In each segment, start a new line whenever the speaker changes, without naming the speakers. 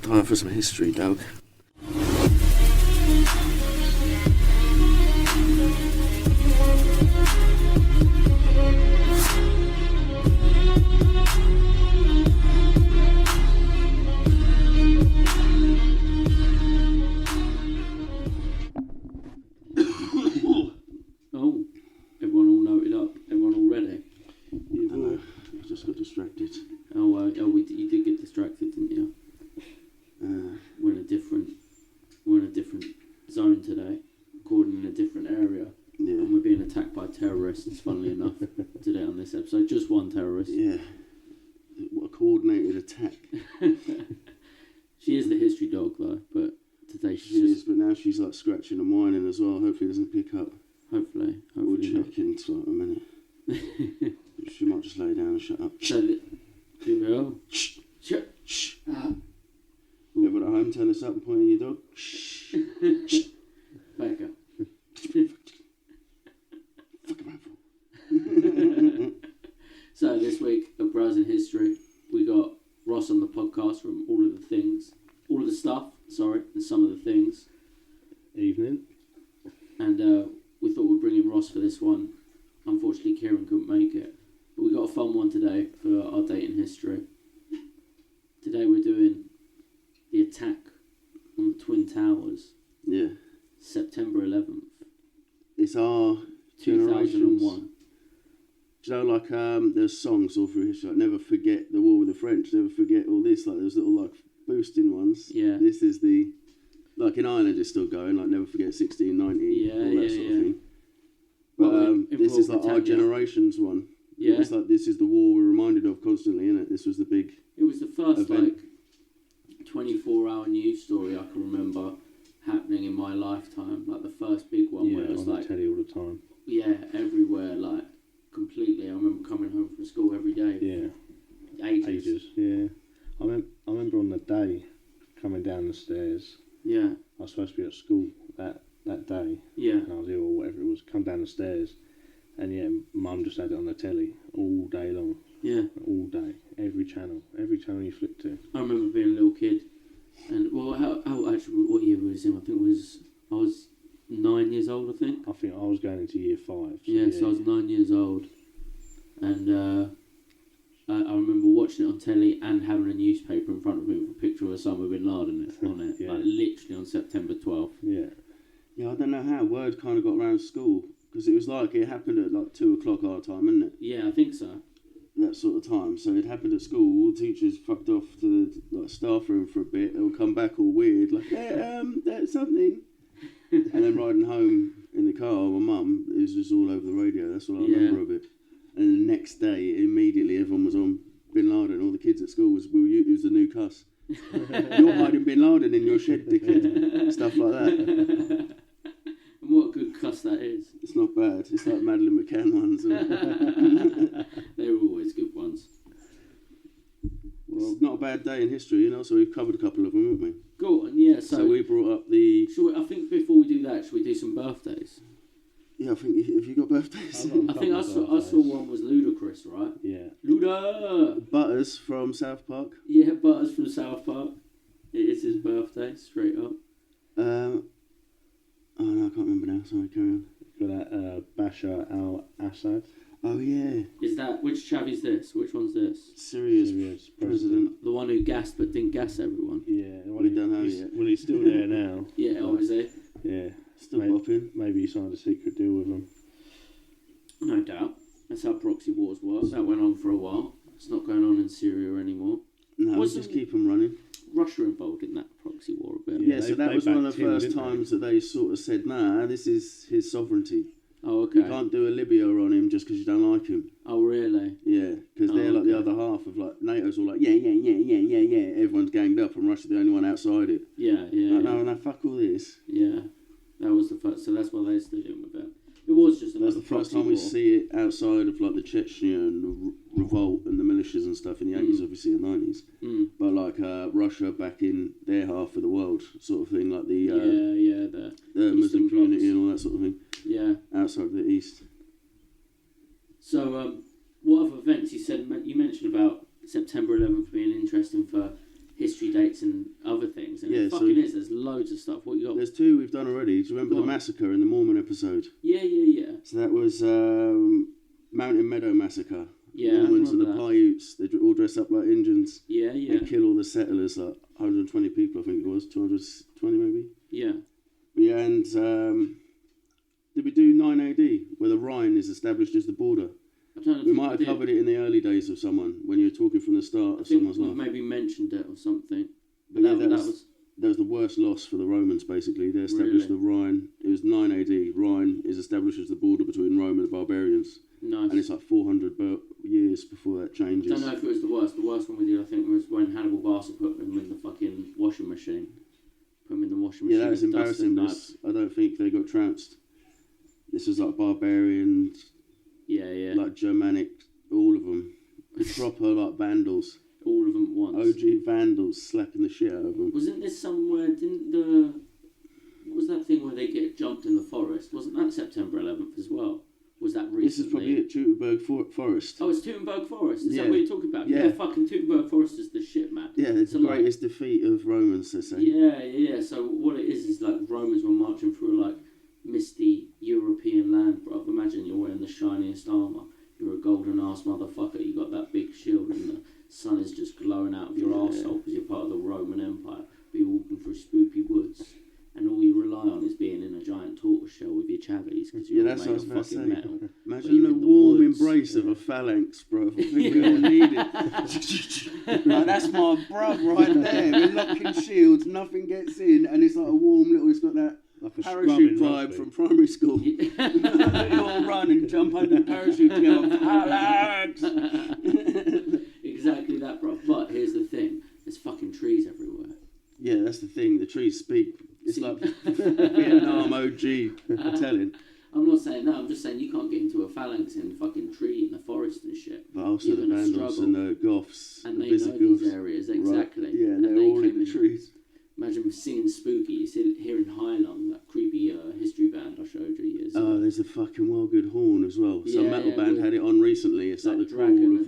Time for some history, Doug.
Oh, everyone all noted up? Everyone all ready?
Yeah, I just got distracted.
You did get distracted, didn't you? We're in a different zone today, recording in a different area,
Yeah.
and we're being attacked by terrorists. Funnily enough, today on this episode, just one terrorist.
Yeah. What a coordinated attack.
She is the history dog, though, but today
She is, but now she's like scratching and whining as well. Hopefully it doesn't pick up.
Hopefully
We'll
not.
check in like a minute. She might just lay down and shut up.
So, here we go.
Shh.
Shh.
Everyone at home, turn this up and point at your dog. Shh.
Back up.
Fuck around for.
So this week at Browsing History, we got Ross on the podcast from all of the stuff, and some of the things.
Evening.
And we thought we'd bring in Ross for this one. Unfortunately, Kieran couldn't make it. But we got a fun one today for our dating history. Today we're doing the attack on the Twin Towers.
Yeah.
September 11th.
It's our
2001.
Do you know, like, there's songs all through history, like, never forget the war with the French, never forget all this, like, there's little, like, boosting ones.
Yeah.
This is the, like, in Ireland it's still going, like, never forget 1690, all that sort of thing. But
Well,
this is, like, our
Britannia.
generation's one.
Yeah.
It's like, this is the war we're reminded of constantly, innit? This was the big
It was the first,
event.
24-hour news story I can remember happening in my lifetime. Like, the first big one where it was,
on
like,
the telly all the time.
yeah, everywhere, like, completely. I remember coming home from school every day.
Yeah.
Ages.
Yeah. I remember on the day coming down the stairs.
Yeah.
I was supposed to be at school that day.
Yeah.
And I was ill or whatever it was. Come down the stairs, and yeah, Mum just had it on the telly all day long.
Yeah.
All day, every channel you flipped to.
I remember being a little kid, and well, what year was it? I think I was 9 years old. I think.
I think I was going into year 5. So
Yeah, so I was 9 years old, and I remember watching it on telly and having a newspaper in front of me with a picture of Osama bin Laden on it,
Yeah.
like literally on September 12th.
Yeah.
Yeah, I don't know how word kind of got around school, because it was like, it happened at like 2 o'clock our time, isn't it?
Yeah, I think so.
That sort of time. So it happened at school, all teachers fucked off to the like, staff room for a bit, they'll come back all weird, like, yeah, that's something. And then riding home in the car, my mum, it was just all over the radio, that's all I remember of it. And the next day, immediately everyone was on Bin Laden, all the kids at school was, it was the new cuss. You're hiding Bin Laden in your shed, dickhead. Stuff like that.
And what a good cuss that is.
It's not bad. It's like Madeleine McCann ones.
They were always good ones.
Well, it's not a bad day in history, you know, so we've covered a couple of them, haven't we?
Go on, yeah.
So we brought up the...
I think before we do that, should we do some birthdays?
Yeah, I think, have you got birthdays?
I think I saw one was Ludacris, right?
Yeah.
Luda!
Butters from South Park.
Yeah, Butters from South Park. It is his birthday, straight up.
Oh no, I can't remember now. Sorry, carry on.
Got that Bashar al-Assad.
Oh yeah.
Is that, which chav is this? Which one's this?
Syria's president.
The one who gassed but didn't gas everyone.
Yeah.
We don't know yet.
Well, he's still there now.
Yeah, obviously.
Yeah.
Still popping.
Maybe he signed a secret deal with them.
No doubt. That's how proxy wars work. That went on for a while. It's not going on in Syria anymore.
No, we just keep them running.
Russia involved in that proxy war a bit.
Yeah, so that was one of the
backed him,
first
didn't
times that they sort of said, nah, this is his sovereignty.
Oh, okay.
You can't do a Libya on him just because you don't like him.
Oh, really?
Yeah, because they're like the other half of like NATO's all like, yeah. Everyone's ganged up and Russia's the only one outside it.
Yeah.
Like, no, fuck all this.
Yeah. That was the first, so that's why they stood in with it. It was just another
That's the first
proxy
time we
war.
see it outside of like the Chechen revolt and the militias and stuff in the 80s, obviously the 90s. But like Russia back in their half of the world, sort of thing, like the
the
Muslim community
blocks.
and all that sort of thing.
Yeah.
Outside of the East.
So, what other events you mentioned about September 11th being interesting for history dates and other things. And it fucking is. There's loads of stuff. What you got?
There's 2 we've done already. Do you remember the massacre in the Mormon episode?
Yeah.
So that was Mountain Meadow Massacre.
Yeah,
Mormons and the Paiutes, they all dress up like Indians.
Yeah.
And kill all the settlers, like 120 people, I think it was, 220 maybe.
Yeah.
Yeah, and did we do 9 AD, where the Rhine is established as the border? We might have covered it in the early days of someone, when you were talking from the start of someone's life.
Maybe mentioned it or something.
But yeah, that was the worst loss for the Romans, basically. They established the Rhine. It was 9 AD. Rhine is established as the border between Rome and the barbarians.
Nice.
And it's like 400 years before that changes.
I don't know if it was the worst. The worst one with you, I think, was when Hannibal Barca put them in the fucking washing machine. Put them in the washing machine.
Yeah, that was embarrassing, but I don't think they got trounced. This was like barbarians.
Yeah.
Like Germanic, all of them. Proper like vandals.
All of them at once.
OG vandals slapping the shit out of them.
Wasn't this somewhere, what was that thing where they get jumped in the forest? Wasn't that September 11th as well? Was that recently?
This is probably at Teutoburg Forest.
Oh, it's Teutoburg Forest? Is that what you're talking about? Yeah, fucking Teutoburg Forest is the shit, man.
Yeah, it's the greatest defeat of Romans, they say.
Yeah. So what it is like Romans were marching through like misty European land, bro. Imagine you're wearing the shiniest armour. You're a golden ass motherfucker. You got that big shield and the sun is just glowing out of your arsehole because you're part of the Roman Empire. But you're walking through spooky woods and all you rely on is being in a giant tortoise shell with your chavies because you're made of fucking metal.
Imagine the warm embrace of a phalanx, bro. I think we all need it. Like, that's my bruv right there. We're locking shields, nothing gets in, and it's like a warm little, it's got that like parachute vibe from primary school. You all run and jump under the parachute together. Phalanx!
Exactly that, bro. But here's the thing. There's fucking trees everywhere.
Yeah, that's the thing. The trees speak. It's like Vietnam OG telling.
I'm not saying that. I'm just saying you can't get into a phalanx in a fucking tree in the forest and shit.
But also the Vandals and the Goths.
And they know these areas, exactly.
Right. Yeah, they're all in the trees.
Imagine singing Spooky. You hear in Highland, that creepy history band I showed you years ago.
Oh, there's a fucking well good horn as well. Some metal band had it on recently. It's like the call of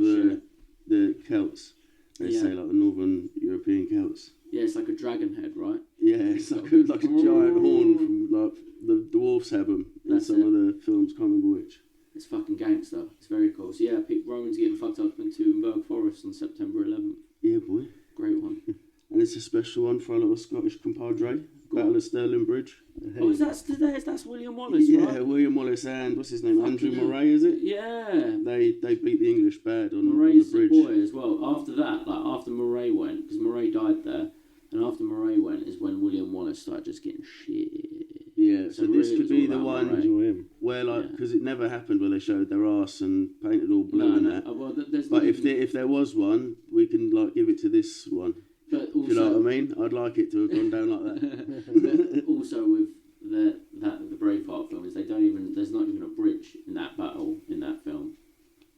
the Celts. They say like the Northern European Celts.
Yeah, it's like a dragon head, right?
Yeah, it's like a giant horn from like the dwarfs have them in some of the films. Can't remember which.
It's fucking gangster. It's very cool. So yeah, Romans getting fucked up in Teutoburg Forest on September 11th.
Yeah, boy.
Great one.
And it's a special one for our little Scottish compadre. Battle of Stirling Bridge.
Oh, that's William Wallace, right?
Yeah, William Wallace and what's his name? Andrew Murray, is it?
Yeah.
They beat the English bad on
Murray's
the bridge.
The boy as well. After that, after Murray went, because Murray died there, and after Murray went is when William Wallace started just getting shit.
Yeah, so this could be the one where, because it never happened where they showed their arse and painted all blue and that.
Well,
but if there was one, we can give it to this one.
But also,
do you know what I mean? I'd like it to have gone down like that.
But also with the Braveheart film is there's not even a bridge in that battle in that film,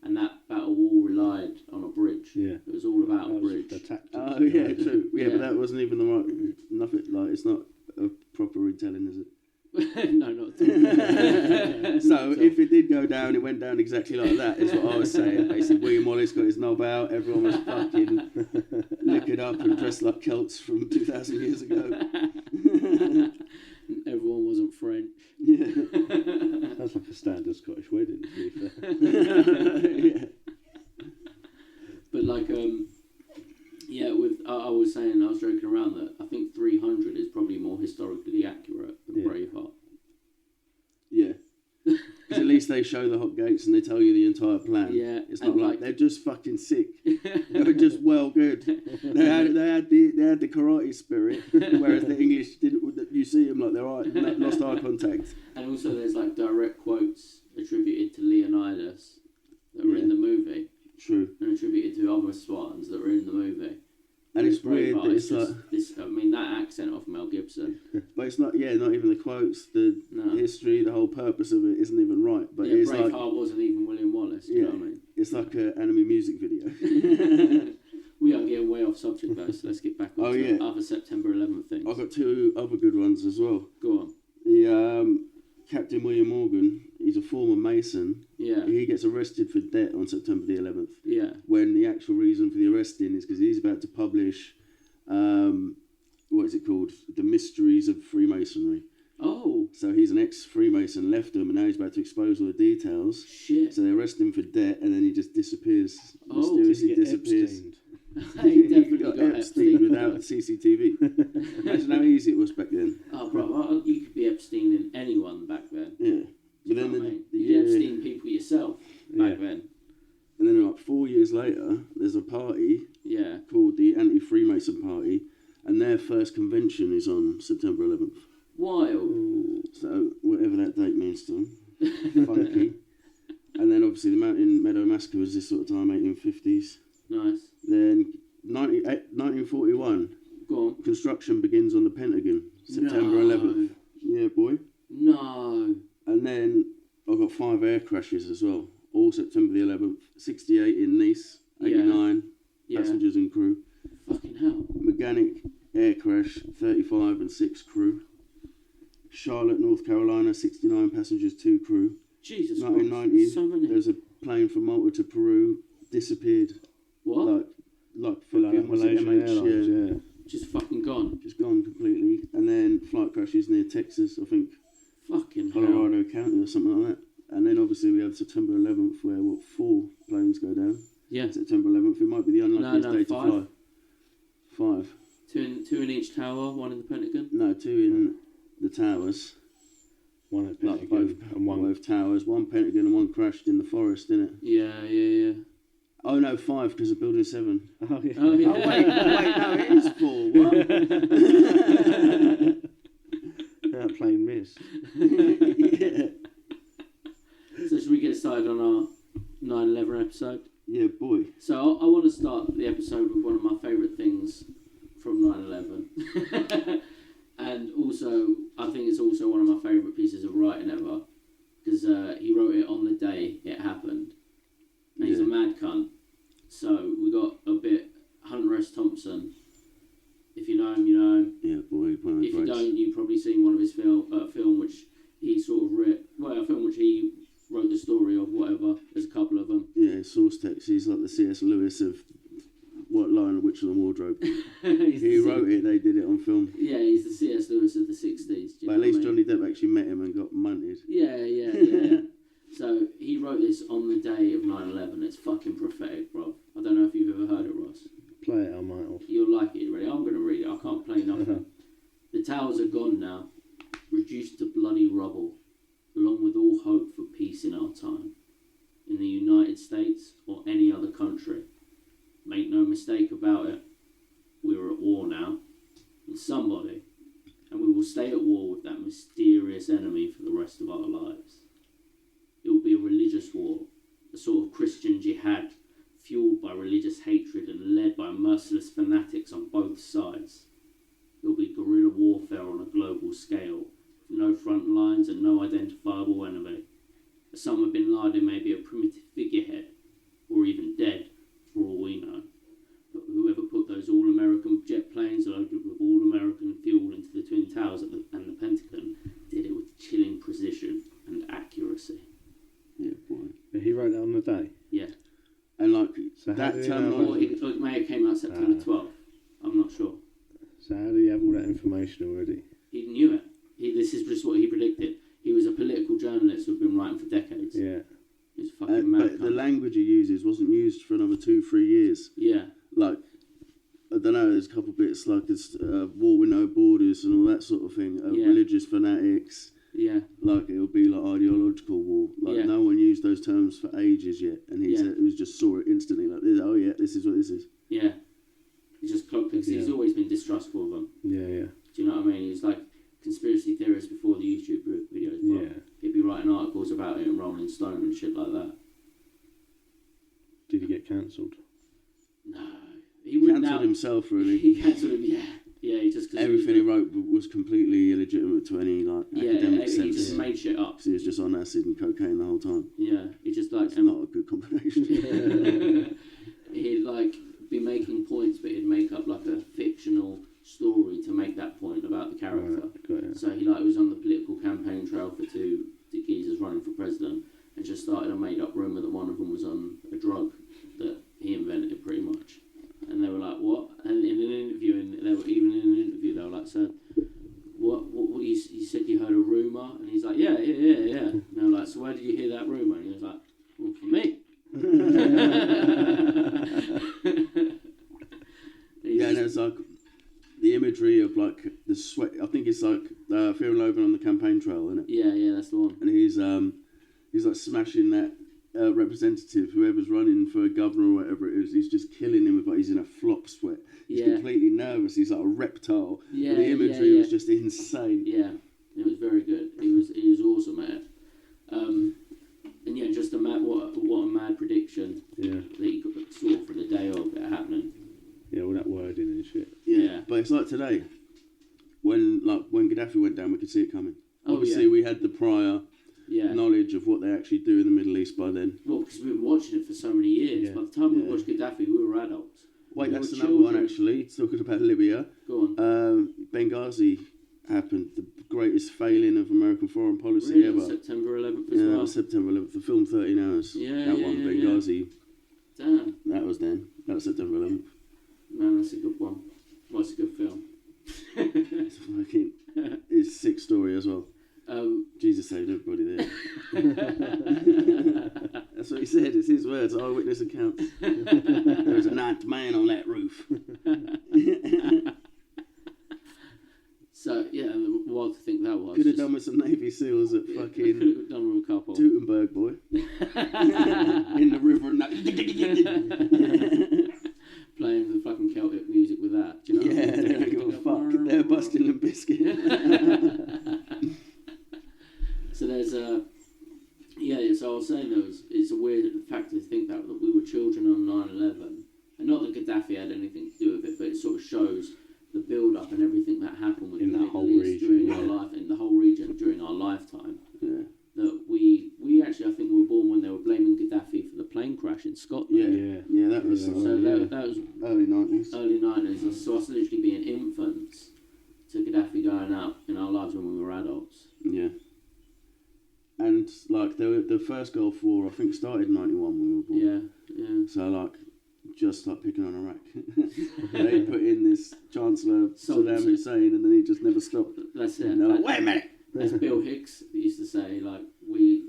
and that battle all relied on a bridge.
Yeah,
it was all about a bridge.
Oh yeah, true. Yeah, but that wasn't even the right. Nothing it's not a proper retelling, is it?
No, not at all.
So if it did go down, it went down exactly like that, is what I was saying. Basically, William Wallace got his knob out, everyone was fucking liquored up and dressed like Celts from 2,000 years ago.
Everyone wasn't French.
Yeah.
That's like a standard Scottish wedding, to be fair.
Yeah.
But I was saying, I was joking around that I think 300 is probably more historically accurate than Braveheart.
Yeah. Because at least they show the hot gates and they tell you the entire plan.
Yeah.
It's not like they're just fucking sick. They were just well good. They had the karate spirit, whereas the English didn't. You see them like they're lost eye contact.
And also there's direct quotes attributed to Leonidas that were in the movie.
True.
And attributed to other Spartans that were in the movie.
And it's weird that it's
that accent of Mel Gibson.
But it's not even the quotes, the history, the whole purpose of it isn't even right. But it's
Braveheart wasn't even William Wallace, you know what I mean?
It's like an anime music video.
We are getting way off subject though, so let's get back on to other September 11th things.
I've got two other good ones as well.
Go on.
The Captain William Morgan, he's a former Mason.
Yeah.
He gets arrested for debt on September the 11th.
Yeah.
When the actual reason for the arresting is because he's about to publish what is it called? The Mysteries of Freemasonry.
Oh,
So he's an ex-Freemason, left them, and now he's about to expose all the details.
shit.
So they arrest him for debt, and then he just disappears.
Oh,
mysteriously
Did he get
disappears.
Epsteined?
He definitely
got
got
Epstein
Epstein.
without CCTV. Imagine how easy it was back then.
Oh, bro, well, you could be Epstein in anyone back then.
Yeah.
You
But
know
then
what I mean?
the
You
year,
Epstein people yourself back
Yeah.
then.
and then like 4 years later, there's a party
Yeah.
called the Anti-Freemason Party, and their first convention is on September 11th.
Wild.
So whatever that date means to them, funky. And then obviously the Mountain Meadow Massacre was this sort of time, 1850s.
Nice.
Then 1941,
Go on.
construction begins on the Pentagon, September
No.
11th. Yeah, boy.
No.
And then I've got 5 air crashes as well, all September the 11th. 68 in Nice, 89
Yeah.
passengers and crew.
Fucking hell.
Mechanic air crash, 35 and 6 crew. Charlotte, North Carolina, 69 passengers, 2 crew.
Jesus
1990,
Christ. So many.
there's a plane from Malta to Peru, disappeared.
What?
Like
Like
fucking, was it
Malaysian
MH?
Airlines,
Yeah.
yeah.
Just fucking gone.
Just gone completely. And then flight crashes near Texas, I think,
Fucking hell.
Colorado County or something like that. And then obviously we have September 11th where, 4 planes go down.
Yeah.
September 11th, it might be the unluckiest
No,
day to
5.
fly. 5.
Two in each tower, one in the Pentagon.
No, 2 in the towers.
One at
Like
Pentagon
both,
and one.
both towers. 1 Pentagon and 1 crashed in the forest, didn't it?
Yeah.
Oh no, 5 because of Building 7.
Oh, yeah.
Oh, yeah.
Oh wait, no, it is 4. What?
That plane miss.
Yeah.
So should we get started on our 9/11 episode?
Yeah, boy.
So I want to start the episode with one of my favourite things from 9/11. And also, I think it's also one of my favourite pieces of writing ever. Because he wrote it on the day it happened. And he's a mad cunt. So we got a bit Hunter S. Thompson. If you know him, you know him.
Yeah, boy. One of the
If you
greats.
don't, you've probably seen one of his film which he sort of wrote. Well, a film which he wrote the story of, whatever. There's a couple of them.
Yeah, source text. He's like the C.S. Lewis of What Lion and Witch of the Wardrobe.
He's
He
the
wrote it, they did it on film.
Yeah, he's the C.S. Lewis of the 60s. Do you
But
know
at least
what I mean?
Johnny Depp actually met him and got munted.
Yeah. So he wrote this on the day of 9/11. It's fucking prophetic, bro. I don't know if you've ever heard it, Ross.
Play it, I might have.
You'll like it, ready? I'm going to read it. I can't play nothing. The towers are gone now, reduced to bloody rubble, along with all hope for peace in our time. In the United States or any other country. Make no mistake about it. We're at war now with somebody, and we will stay at war with that mysterious enemy for the rest of our lives. It will be a religious war, a sort of Christian jihad, fueled by religious hatred and led by merciless fanatics on both sides. It will be guerrilla warfare on a global scale, with no front lines and no identifiable enemy. Osama bin Laden may be a primitive figurehead, or even dead, for all we know. But whoever put those all-American jet planes loaded with all-American fuel into the Twin Towers and the Pentagon did it with chilling precision and accuracy.
Yeah, boy.
Yeah, he wrote that on the day.
Yeah.
And like,
So how
that
did he know
term...
Or it may have came out September 12th. I'm not sure.
So how do you have all that information already?
He knew it. This is just what he predicted. He was a political journalist who'd been writing for decades.
Yeah.
He's a fucking mad
But the
cunt.
language he uses wasn't used for another 2-3 years.
Yeah.
Like, I don't know, there's a couple bits like it's war with no borders and all that sort of thing.
Yeah.
Religious fanatics.
Yeah.
Like, it'll be like ideological war. Like,
Yeah.
no one used those terms for ages yet. And he said, he just saw it instantly. Like, oh yeah, this is what this is.
Yeah. He just clocked it. 'Cause he's
Yeah.
always been distrustful of them.
Yeah.
Do you know what I mean? He's like conspiracy theorist before the YouTube videos. Bro.
Yeah.
He'd be writing articles about it in Rolling Stone and shit like that.
Did he get cancelled?
No. He wouldn't
Cancelled himself, really.
He cancelled him, yeah. Yeah, he just... 'cause
Everything he wrote was completely illegitimate to any like academic
he
sense.
just made shit up.
'Cause he was just on acid and cocaine the whole time.
Yeah, he just like...
It's not a good combination.
He'd like be making points, but he'd make up like a fictional story to make that point about the character.
Right, got it.
So he like was on the political campaign trail for two geezers running for president, and just started a made-up rumour that one of them was on a drug that he invented, pretty much. And they were like, "What?" And in an interview, and so where did you hear that rumour? And he was like, well, from me.
Yeah, and it's like the imagery of like the sweat. I think it's like Fear and Loathing on the campaign trail, isn't it?
Yeah, that's the one.
And he's like smashing that representative, whoever's running for governor or whatever it is. He's just killing him with like he's in a flop sweat. He's completely nervous. He's like a reptile.
Yeah,
the imagery was just insane.
Yeah, it was very good. He was awesome at it. And yeah, just what a mad prediction.
Yeah.
That he saw for the day of it happening.
Yeah, all that wording and shit.
Yeah.
But it's like today, when Gaddafi went down, we could see it coming.
Oh,
Obviously, we had the prior knowledge of what they actually do in the Middle East by then.
Well, because we've been watching it for so many years.
Yeah.
By the time we watched Gaddafi, we were adults.
Wait,
We
that's
were
another
children.
one actually. Talking about Libya,
Go on.
Benghazi happened. The greatest failing of American foreign policy
Really?
ever.
September 11th as well.
September 11th. The film 13 Hours. Benghazi.
Damn.
That was then. That was September 11th.
Man, that's a good one. Well, it's a good film.
It's a sick story as well. Jesus saved everybody there. That's what he said. It's his words. Eyewitness accounts. There was a ninth man on that roof.
So, yeah, wild to think that was.
Could have done with some Navy SEALs at fucking
Could have done with a couple.
Teutenberg, boy. In the river and that.
Playing the fucking Celtic music with that. Do you know what I mean?
They don't give a fuck. They're busting and biscuit.
So there's so I was saying it's a weird fact to think that we were children on 9/11, and not that Gaddafi had anything to do with it, but it sort of shows the build-up and everything that happened with
in
the
that
Middle
whole
East
region,
during our life, in the whole region during our lifetime.
Yeah.
That we actually, I think we were born when they were blaming Gaddafi for the plane crash in Scotland.
Yeah, that was
So that was
early 90s.
early 90s. So us literally being infants to Gaddafi going out in our lives when we were adults.
Yeah. And like the first Gulf War, I think started in 91 when we were born.
Yeah.
So like, just like picking on Iraq. They put in this Chancellor Saddam Hussein, and then he just never stopped.
That's it.
And they're like, wait a minute.
As Bill Hicks used to say, like, we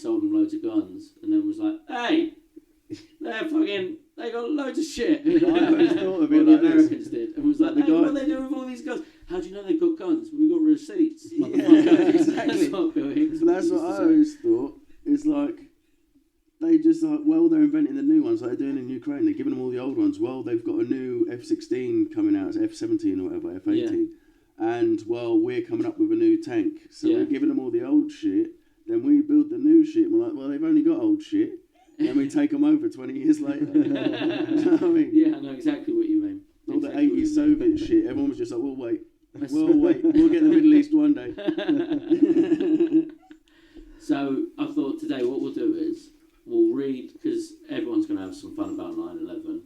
sold them loads of guns, and then was like, hey, they got loads of shit.
I always thought of it
Well, the
like this.
Americans did, and was like,
the
hey,
guy-
what are they doing with all these guns? How do you know they've got guns? We got receipts.
Yeah,
Motherfucker.
exactly.
That's what Bill Hicks
So that's
used
what
to
I
say.
always thought. Is like, they just like, well, they're inventing the new ones like they're doing in Ukraine. They're giving them all the old ones. Well, they've got a new F-16 coming out. It's F-17 or whatever, F-18. And, well, we're coming up with a new tank. So we're giving them all the old shit. Then we build the new shit. And we're like, well, they've only got old shit. Then we take them over 20 years later. You know what I mean?
Yeah, I know exactly what you mean.
All the
Exactly what
80s
you
Soviet
mean.
shit. Everyone was just like, we'll wait. We'll get the Middle East one day.
So I thought today what we'll do is we'll read, because everyone's going to have some fun about 9/11.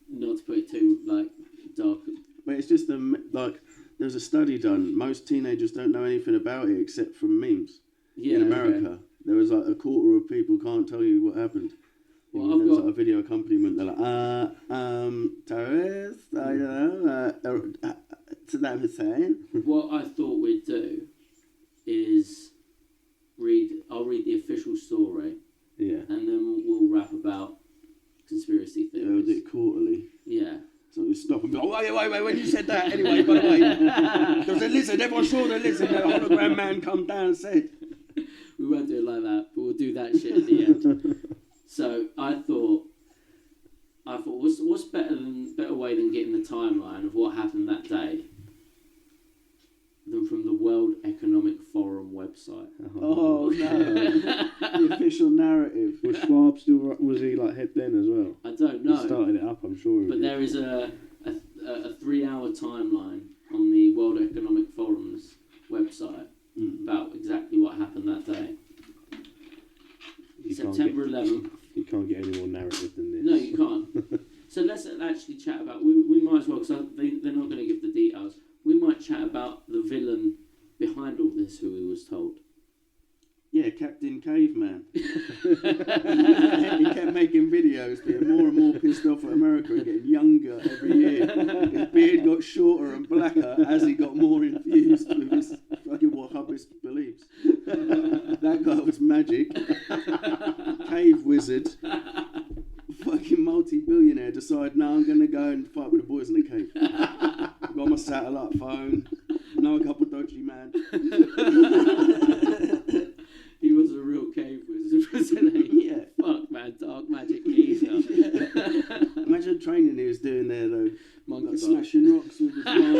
Not to put it too like dark.
But it's just there's a study done. Most teenagers don't know anything about it except from memes. In America, there was like a quarter of people can't tell you what happened.
Well,
There's like a video accompaniment. They're like, terrorists, I don't know, Saddam Hussein.
What I thought we'd do is I'll read the official story,
Yeah.
and then we'll rap about conspiracy
Yeah, we'll do
theories.
it quarterly.
Yeah.
So you stop and be like, wait, when you said that, anyway, by the way, there's a lizard, everyone saw the lizard, the hologram man come down and said.
We won't do it like that, but we'll do that shit at the end. So I thought, what's better way than getting the timeline of what happened that day than from the World Economic Forum website.
Oh, no. The official narrative.
Was Schwab still, was he like head then as well?
I don't know.
He started it up, I'm sure.
But there is a 3-hour timeline on the World Economic Forum's website about exactly what happened that day. September 11th.
You can't get any more narrative than this.
No, you can't. So let's actually chat about... We might as well, because they're not going to give the details. We might chat about the villain behind all this, who he was told.
Yeah, Captain Caveman. He kept making videos, getting more and more pissed off at America and getting younger every year. His beard got shorter and blacker as he got more infused with his fucking wahhabist beliefs. magic, cave wizard, fucking multi-billionaire decide, no, I'm going to go and fight with the boys in the cave. I've got my satellite phone, know a couple dodgy man.
He was a real cave wizard, wasn't he?
Yeah.
Fuck, man, dark magic geezer.
Imagine the training he was doing there, though.
Monkey
Like
bar.
smashing rocks with his mind.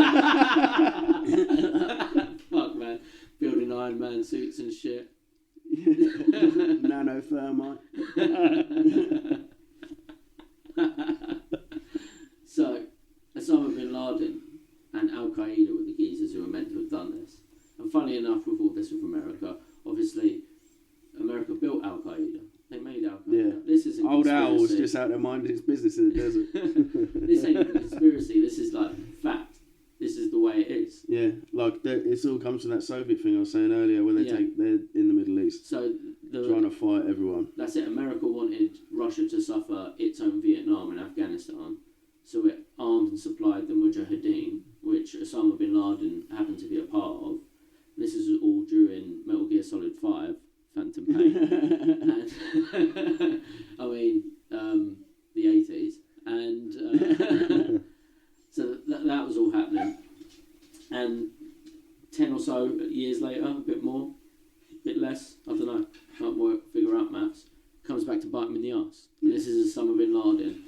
Fuck, man. Building Iron Man suits and shit.
Nanothermite.
So, Osama bin Laden and Al Qaeda were the geezers who were meant to have done this. And funny enough, with all this with America, obviously, America built Al Qaeda. They made Al Qaeda.
Yeah.
This isn't
Old Al was
conspiracy.
just out there minding his business in the desert.
This ain't a conspiracy. This is like fact. This is the way it is.
Yeah, like it all comes from that Soviet thing I was saying earlier, where they're in the Middle East
So
trying to fight everyone.
that's it. America wanted Russia to suffer its own Vietnam and Afghanistan, so it armed and supplied the Mujahideen, which Osama bin Laden happened to be a part of. This is all during Metal Gear Solid 5, Phantom Pain. And, I mean, the 80s. And so that was all happening. And 10 or so years later, a bit more, a bit less, I don't know, can't figure out maths, comes back to bite him in the arse. And this is Osama bin Laden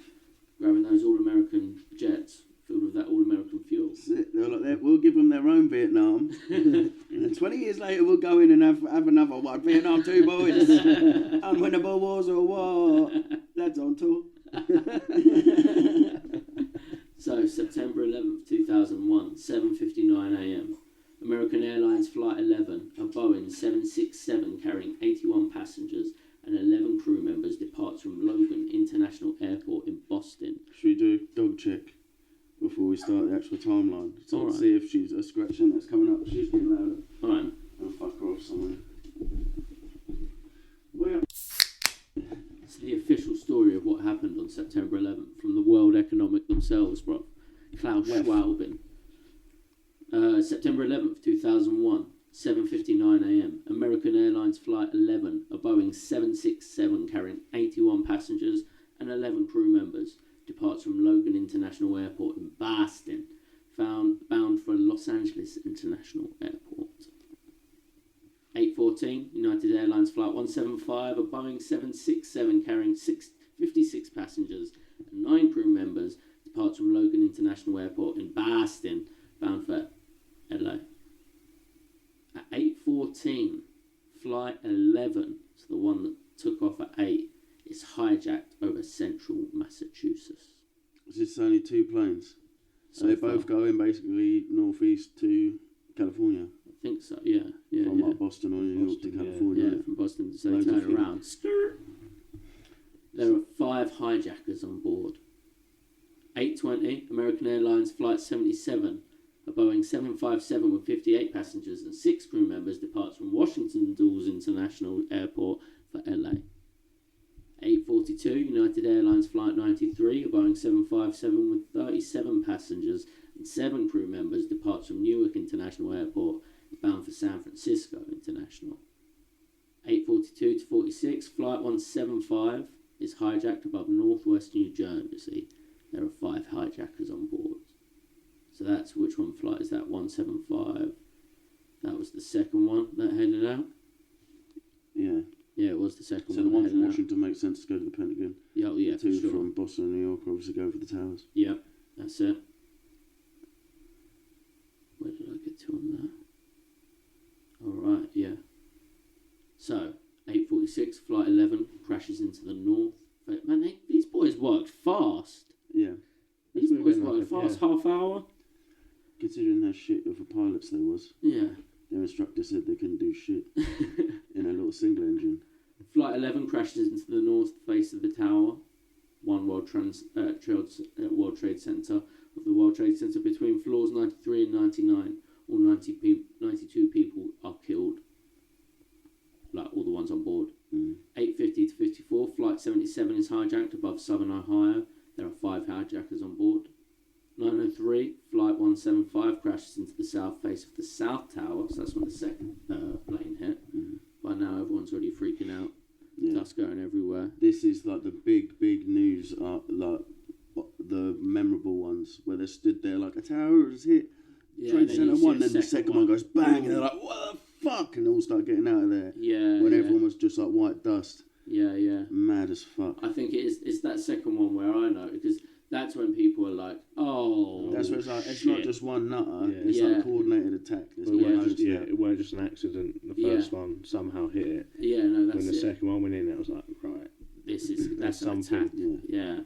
grabbing those all-American jets filled with that all-American fuel.
They're like, we'll give them their own Vietnam. And then 20 years later, we'll go in and have another one. Vietnam 2, boys. Unwinnable wars or war. That's on tour.
So, September 11th, 2001, 7:59 a.m. American Airlines Flight 11, a Boeing 767 carrying 81 passengers and 11 crew members departs from Logan International Airport in Boston.
Should we do a dog check before we start the actual timeline? So
All
let's
right.
see if she's a scratching that's coming up. She's getting louder.
Alright.
I'll fuck her off somewhere. Well,
It's the official story of what happened on September 11th from the World Economic themselves, bro. Klaus Schwab. September 11th, 2001, 7:59 a.m. American Airlines Flight 11, a Boeing 767 carrying 81 passengers and 11 crew members, departs from Logan International Airport in Boston, bound for Los Angeles International Airport. 8:14, United Airlines Flight 175, a Boeing 767 carrying 56 passengers and 9 crew members, departs from Logan International Airport in Boston, bound for LA. At 8:14, Flight 11, so the one that took off at 8, is hijacked over central Massachusetts.
it's just only 2 planes. So they both go in basically northeast to California.
I think so, yeah.
From
yeah.
like Boston or New York to
Boston, yeah.
California.
Yeah, from Boston, so they
Loads of
turn
fuel.
around. Skirt. There are 5 hijackers on board. 8:20, American Airlines Flight 77, a Boeing 757 with 58 passengers and 6 crew members, departs from Washington Dulles International Airport for LA. 8:42, United Airlines Flight 93, a Boeing 757 with 37 passengers and 7 crew members, departs from Newark International Airport, bound for San Francisco International. 8:42 to 46, Flight 175 is hijacked above northwest New Jersey. There are 5 hijackers on board. So that's, which one flight is that? 175. That was the second one that headed out?
Yeah.
Yeah, it was the second
So
one.
the one
that
from
headed out.
Washington makes sense to go to the Pentagon.
Yeah, oh, yeah, for
2
sure.
from Boston and New York obviously go for the towers.
Yeah, that's it. Where did I get to on that? Alright, yeah. So, 8:46, Flight 11 crashes into the north. But, man, these boys worked fast.
Yeah.
These
It's
boys
moving
worked
like a-
fast, half hour.
Considering how shit of a pilots there was,
Yeah.
their instructor said they couldn't do shit in a little single engine.
Flight 11 crashes into the north face of the tower, One World Trade Center of the World Trade Center between floors 93 and 99. All 92 people are killed, like all the ones on board. 8:50 to 54, Flight 77 is hijacked above southern Ohio. There are 5 hijackers on board. 9:03, Flight 175 crashes into the south face of the South Tower, so that's when the second plane hit. By now everyone's already freaking out.
Yeah.
Dust going everywhere.
This is like the big news, like the memorable ones where they stood there like a tower was hit.
Yeah,
Trade
then
Center
you see
1,
a
then the second one goes bang, and they're like, what the fuck? And they all start getting out of there.
Yeah.
When
yeah.
everyone was just like white dust.
Yeah, yeah.
Mad as fuck.
I think it's that second one where I know, because that's when people are like, oh,
That's where it's like, it's
shit.
not just one nutter,
Yeah.
it's
Yeah.
like a coordinated attack. It's
But it
one
weren't just,
attack.
it weren't just an accident. The first one somehow hit it.
Yeah, no, that's
When the
it.
second one went in, it was like, right.
That's an
something.
attack. Yeah.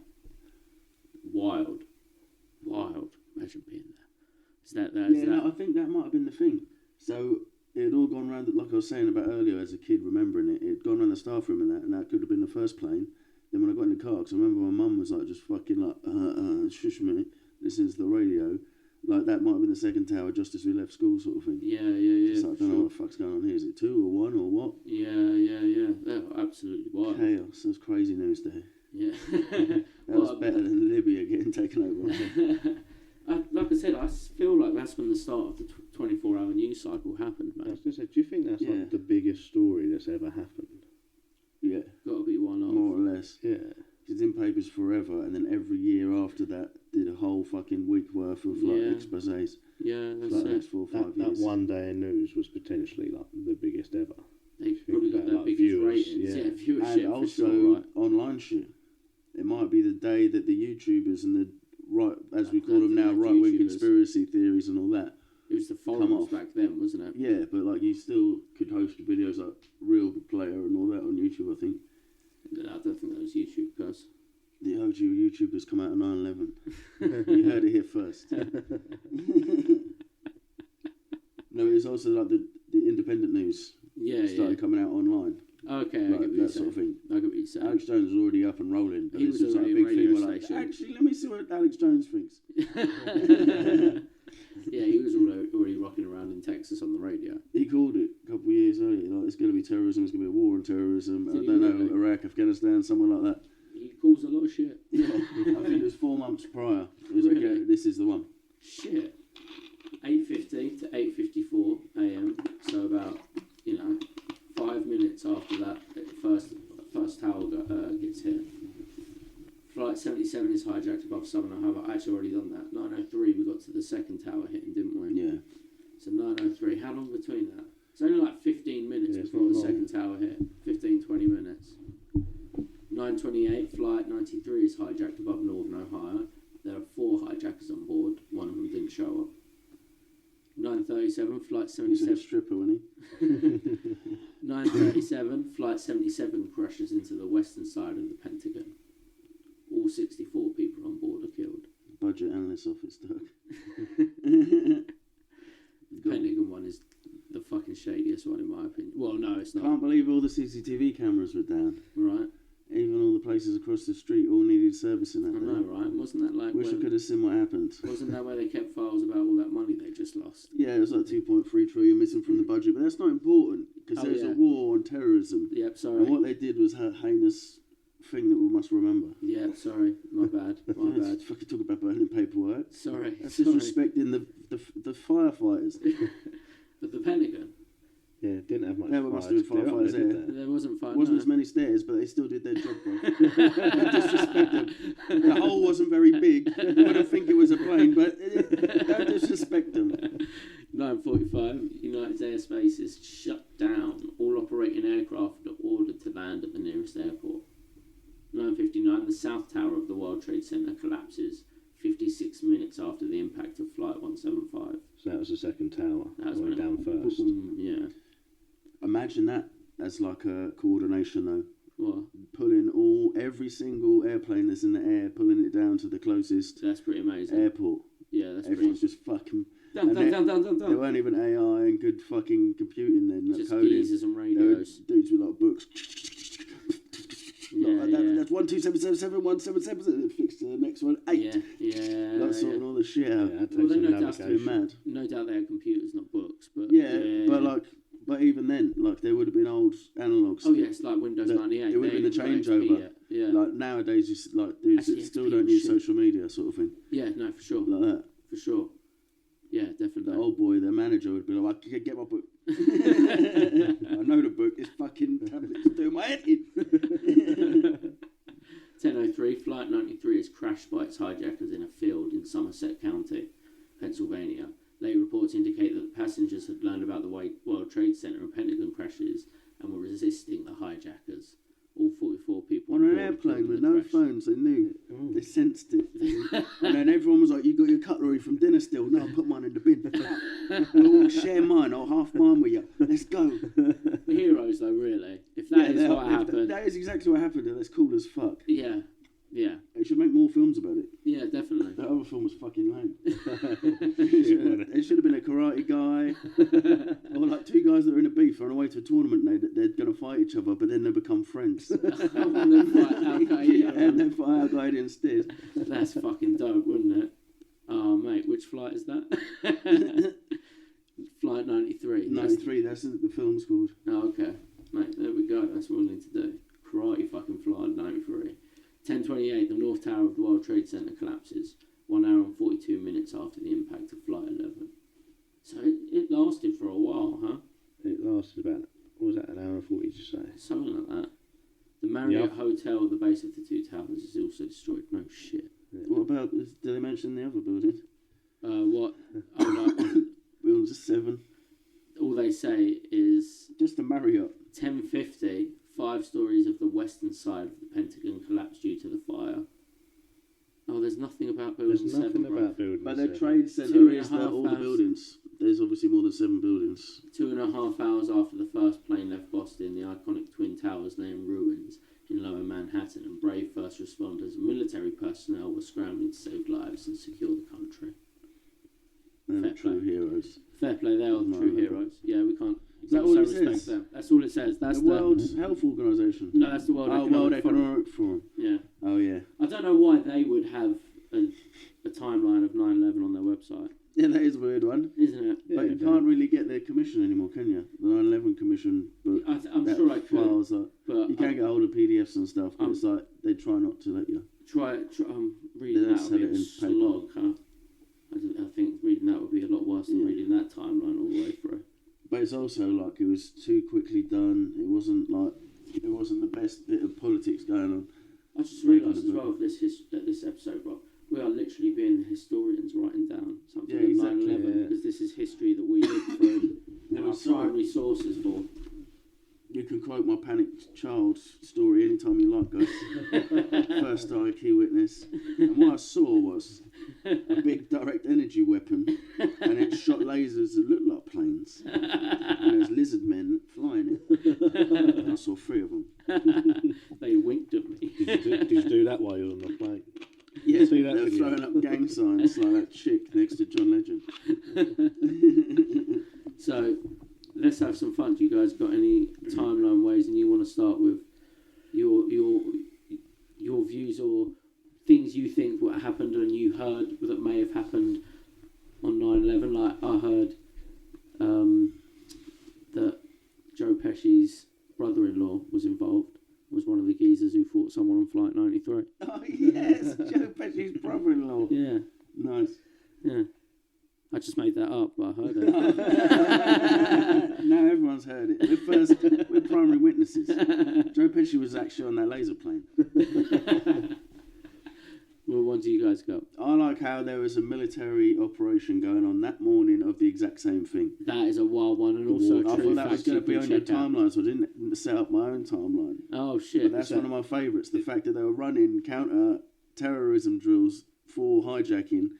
Wild. Imagine being there.
I think that might have been the thing. So it had all gone round, like I was saying about earlier, as a kid remembering it, it had gone around the staff room and that could have been the first plane. Then when I got in the car, because I remember my mum was like just fucking like, shush me, listens to the radio. Like that might have been the second tower just as we left school, sort of thing.
Yeah.
It's like, I don't know what the fuck's going on here. Is it 2 or 1 or what?
Yeah. Oh, absolutely wild.
Chaos. There's crazy news there.
Yeah.
That was better than Libya getting taken over.
Like I said, I feel like that's when the start of the 24-hour news cycle happened,
I
man.
was going to say, do you think that's like the biggest story that's ever happened?
Yeah.
Got to be one of.
More or less.
Yeah.
It's in papers forever, and then every year after that, did a whole fucking week worth of like exposés.
Yeah, that's
Like the
it.
next 4 or 5
That
years.
one day in news was potentially like the biggest ever.
They've probably got
about,
their
like,
biggest
viewers,
ratings.
yeah.
Yeah, viewership
And
for
also
sure, right.
online shit. It might be the day that the YouTubers and the right, as we call them now,
the
right-wing
YouTubers.
conspiracy theories and all that.
It was the
Come
forums
off.
back then, wasn't it?
Yeah, but like you still could host videos like Real Player and all that on YouTube. I think
No, I don't think that was YouTube, guys.
the OG YouTubers come out on 9/11. You heard it here first. No, it's also like the independent news
Yeah,
started coming out online.
Okay, I
Like
get what you're
that sort of
saying.
thing.
I get what you're saying.
Alex Jones was already up and rolling, but
He
it's
was
just like a
already a
big thing.
radio
Where like,
station.
actually, let me see what Alex Jones thinks.
Yeah, he was already rocking around in Texas on the radio.
He called it a couple of years earlier. Like, it's going to be terrorism. It's going to be a war on terrorism.
Did
I
he
don't know,
really?
Iraq, Afghanistan, somewhere like that.
He calls a lot of shit.
Yeah, I think it was 4 months prior. It was like,
Really?
yeah, this is the one.
Shit. 8:50 to 8:54 a.m. So about 5 minutes after that, first tower gets hit. Flight 77 is hijacked above Southern Ohio. I've actually already done that. 9:03 we got to the second tower hitting, didn't we?
Yeah.
So 9:03. How long between that? It's only like 15 minutes
Yeah, it's
before
not
the
long.
second tower hit. 20 minutes. 9:28, flight 93 is hijacked above Northern Ohio. There are 4 hijackers on board. One of them didn't show up. 9:37, flight
He's a
77.
stripper, wasn't
9:37, flight 77 crashes into the western side of the Pentagon. All 64 people on board are killed.
he? Budget analyst office, Doug.
Pentagon one is the fucking shadiest one in my opinion. Well, no, it's not.
Can't believe all the CCTV cameras were down.
Right?
Even all the places across the street all needed servicing
I
that
know,
day.
right? Wasn't that like
Wish I
when,
could have seen what happened.
wasn't that where they kept files about all that money they just lost?
Yeah, it was like 2.3 trillion missing from the budget, but that's not important because
Oh,
there's
yeah.
a war on terrorism.
Yep, sorry.
And what they did was a heinous thing that we must remember.
Yeah, sorry. My bad. My bad.
Fucking talk about burning paperwork.
Sorry.
That's
sorry.
disrespecting the firefighters.
But the Pentagon,
Yeah, didn't have much
Yeah, we must do
fire to clear up
firefighters
there, did
there.
they?
there wasn't fire.
Wasn't
no.
as many stairs, but they still did their job, bro. Don't disrespect them. The hole wasn't very big. You wouldn't think it was a plane, but don't disrespect them.
9:45, United Airspace is shut down. All operating aircraft are ordered to land at the nearest airport. 9:59, the South Tower of the World Trade Center collapses 56 minutes after the impact of Flight 175.
So that was the second tower.
That was
Went down first.
Yeah.
Imagine that as like a coordination, though.
Well,
Pulling every single airplane that's in the air, pulling it down to the closest
that's pretty amazing.
airport.
Yeah, that's
Everyone's
pretty.
just fucking.
Dun,
and
dun, dun, dun, dun,
There
dun.
weren't even AI and good fucking computing then, like
Just
coding.
geezers and
There were
radios.
dudes with like books.
Yeah,
Like,
yeah.
That's 12777 fixed to the next one. 8.
Yeah.
Like sorting all the shit out.
Yeah, that
Well,
takes
they
some
know that's
It's
navigation.
been mad.
No doubt they had computers, not books. But
Yeah, but even then, like there would have been old analogs.
Oh yeah, it's like Windows
That-
98.
it would have
They
been a
ain't got XP
changeover.
yet. Yeah.
Like nowadays, like dudes
Actually,
that still
XP
don't
and
use
shit.
social media, sort of thing,
Yeah, no, for sure.
like that.
For sure. Yeah, definitely.
The old boy, the manager, would be like, get my book. I know the book. This fucking tablet's doing my head in.
10:03, Flight 93 is crashed by its hijackers in a field in Somerset County, Pennsylvania. Late reports indicate that the passengers had learned about the World Trade Center and Pentagon crashes and were resisting the hijackers. All 44 people
on an airplane with no phones, they knew. They sensed it. And then everyone was like, you got your cutlery from dinner still? No, put mine in the bin. We'll all share mine, I'll half mine with you. Let's go.
Heroes though, really. If that is what happened.
That is exactly what happened, and that's cool as fuck.
Yeah. Yeah.
They should make more films about it.
Yeah, definitely.
That other film was fucking lame. It should have been a karate guy, or like two guys that are in a beef on the way to a tournament. They're going to fight each other, but then they become friends.
And then fight Al Qaeda.
And then fight Al Qaeda instead.
That's fucking dope, wouldn't it? Oh, mate, which flight is that? Flight 93.
93, that's what the film's called.
Oh, okay. Mate, there we go. That's what we need to do. Karate fucking Flight 93. 10:28, the North Tower of the World Trade Center collapses 1 hour and 42 minutes after the impact of Flight 11. So it lasted for a while, huh?
It lasted about, what was that, an hour and 40, did you say?
Something like that. The Marriott Hotel at the base of the two towers is also destroyed. No shit.
Yeah.
What about, did they mention the other building?
What? Oh, no.
Building 7.
All they say is
Just a Marriott.
10:50, 5 stories of the western side of the Pentagon collapsed due to the fire. Oh, there's nothing about building
There's
7.
nothing about building
But the
7.
trade centre is all the buildings. There's obviously more than 7 buildings.
2.5 hours after the first plane left Boston, the iconic Twin Towers lay in ruins in lower Manhattan, and brave first responders and military personnel were scrambling to save lives and secure the country.
They're true heroes.
Fair play, they are the true heroes. Yeah, we can't.
Is that all it
respect
says?
them. That's all it says. That's
The World Health Organisation.
No, that's the World Economic Forum.
Economic Forum.
Yeah.
Oh, yeah.
I don't know why they would have a timeline of 9/11 on their website.
Yeah, that is a weird one.
Isn't it?
Yeah,
But you can't really get their commission anymore, can you? The 9/11 commission. But
I'm sure I could.
files, like,
But
you can get hold of PDFs and stuff, but it's like they try not to let you.
reading
They don't
that
sell
would be
it
a
in
slog, huh? I think reading that would be a lot worse than reading that timeline all the way through.
But it's also like it was too quickly done. It wasn't the best bit of politics going on.
I just realised as well of this episode, Rob, we are literally being historians writing down something at 9/11 because this is history that we look through and our primary sources for.
You can quote my panicked child story anytime you like, guys. First eye key witness. And what I saw was a big direct energy weapon, and it shot lasers that looked like planes. And there's lizard men flying it. And I saw 3 of them.
They winked at me.
Did you do that while you were on the plane?
Yeah,
See that
they're
video?
throwing up gang signs like that chick next to John Legend.
So, let's have some fun. Do you guys got any timeline ways, and you want to start with your views or things you think what happened and you heard that may have happened on 9/11? Like I heard that Joe Pesci's brother-in-law was involved. Was one of the geezers who fought someone on Flight 93.
Oh yes, Joe Pesci's brother-in-law.
Yeah.
Nice.
Yeah. I just made that up, but I heard it.
Now everyone's heard it. We're primary witnesses. Joe Pesci was actually on that laser plane.
Well, what do you guys got?
I like how there was a military operation going on that morning of the exact same thing.
That is a wild one, and also a
I
true
thought that was
fact
going
you
to be
can
on your
check out.
timeline, so I didn't set up my own timeline.
Oh, shit.
But that's one of my favourites, the fact that they were running counter-terrorism drills for hijacking,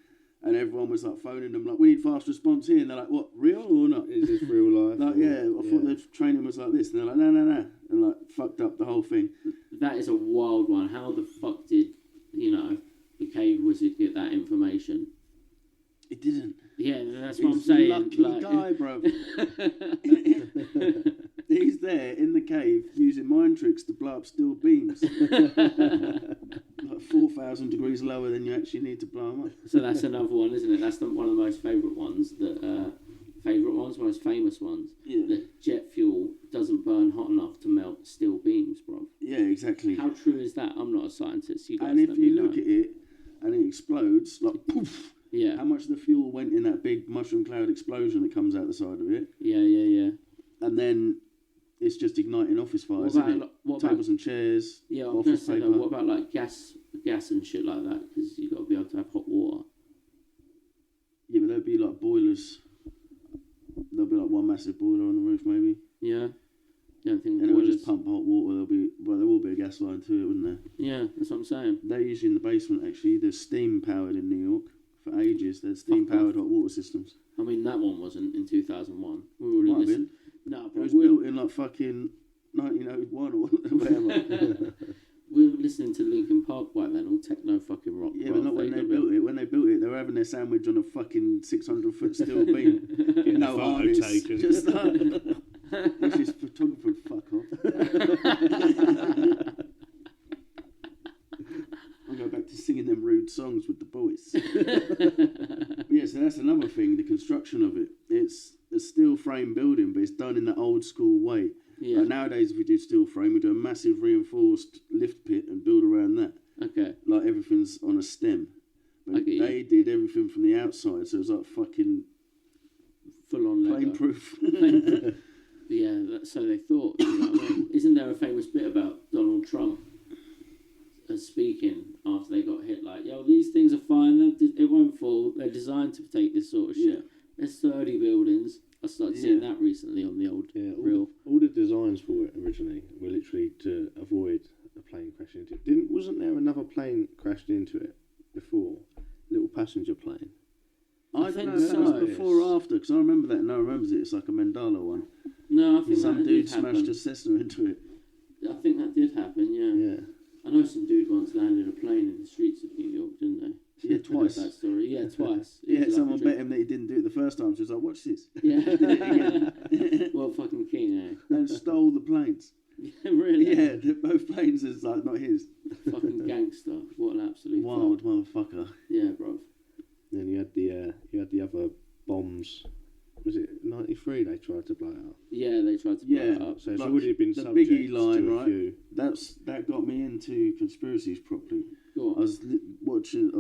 and everyone was like phoning them like, we need fast response here, and they're like, what, real or not?
Is this real life?
Like, yeah, I thought the training was like this, and they're like, no, and like fucked up the whole thing.
That is a wild one. How the fuck did, the cave wizard get that information?
It didn't.
Yeah, that's what I'm saying.
Lucky guy, bro. He's there in the cave using mind tricks to blow up steel beams. Like 4,000 degrees lower than you actually need to blow them up.
So that's another one, isn't it? That's one of the most favourite ones. Most famous ones.
Yeah.
That jet fuel doesn't burn hot enough to melt steel beams, bro.
Yeah, exactly.
How true is that? I'm not a scientist. You guys
And if
let me
you
know.
look at it and it explodes, like poof,
Yeah.
How much of the fuel went in that big mushroom cloud explosion that comes out the side of it?
Yeah.
And then it's just igniting office fires,
What
isn't
about,
it? Tables and chairs,
Yeah, I'm going to
office
say
paper.
though, what about like gas and shit like that? Because you got to be able to have hot water.
Yeah, but there'll be like boilers. There'll be like one massive boiler on the roof, maybe.
Yeah. You don't think
And it will
boilers...
just pump hot water. There will be a gas line to it, wouldn't there?
Yeah, that's what I'm saying.
They're usually in the basement, actually. There's steam powered in New York. For ages, there's steam powered hot water systems.
I mean, that one wasn't in 2001. We already
Might have
listened.
been.
No,
It
but
was built in like fucking 1901 or whatever.
we were listening to Linkin Park back then, all techno fucking rock.
Yeah, but not when they built it. When they built it, they were having their sandwich on a fucking 600-foot steel beam. No harness.
taken.
Just that. That's just photographer, fuck off. I'll go back to singing them rude songs with the boys. But yeah, so that's another thing, the construction of it. It's a steel frame building, but it's done in the old school way.
Yeah.
Like nowadays, if we do steel frame, we do a massive reinforced lift pit and build around that.
Okay.
Like everything's on a stem. But
Okay.
they did everything from the outside, so it was like fucking
Full on Lego.
plane proof.
Yeah, so they thought. You know what I mean? Isn't there a famous bit about Donald Trump speaking after they got hit? Like, yo, these things are fine. It won't fall. They're designed to take this sort of shit.
Yeah.
There's sturdy buildings. I started seeing that recently on the old reel.
All the designs for it originally were literally to avoid a plane crashing into it. Wasn't there another plane crashed into it before? Little passenger plane.
I
think
don't know if that was
so.
before or after, because I remember that and no one remembers it. It's like a Mandala one.
No, I think
Some
that
dude
did happen.
smashed a Cessna into it.
I think that did happen. Yeah.
Yeah.
I know some dude once landed a plane in the streets of New York, didn't they?
Yeah, twice.
That story. Yeah, twice. It
Yeah,
was like
someone
a
bet him that he didn't do it the first time, so he was like, watch this.
Yeah.
Did it again.
What fucking king, eh?
And stole the planes.
Really?
Yeah, both planes is like not his.
Fucking gangster. What an absolute
Wild
fuck.
motherfucker.
Yeah, bro.
Then you had the other bombs. Was it 93 they tried to blow it up?
Yeah, they tried to blow it
Yeah.
up.
So it's
Like
already been
the
subject
Biggie line,
to a
right?
few.
That got me into conspiracies properly.
Go
I
on.
was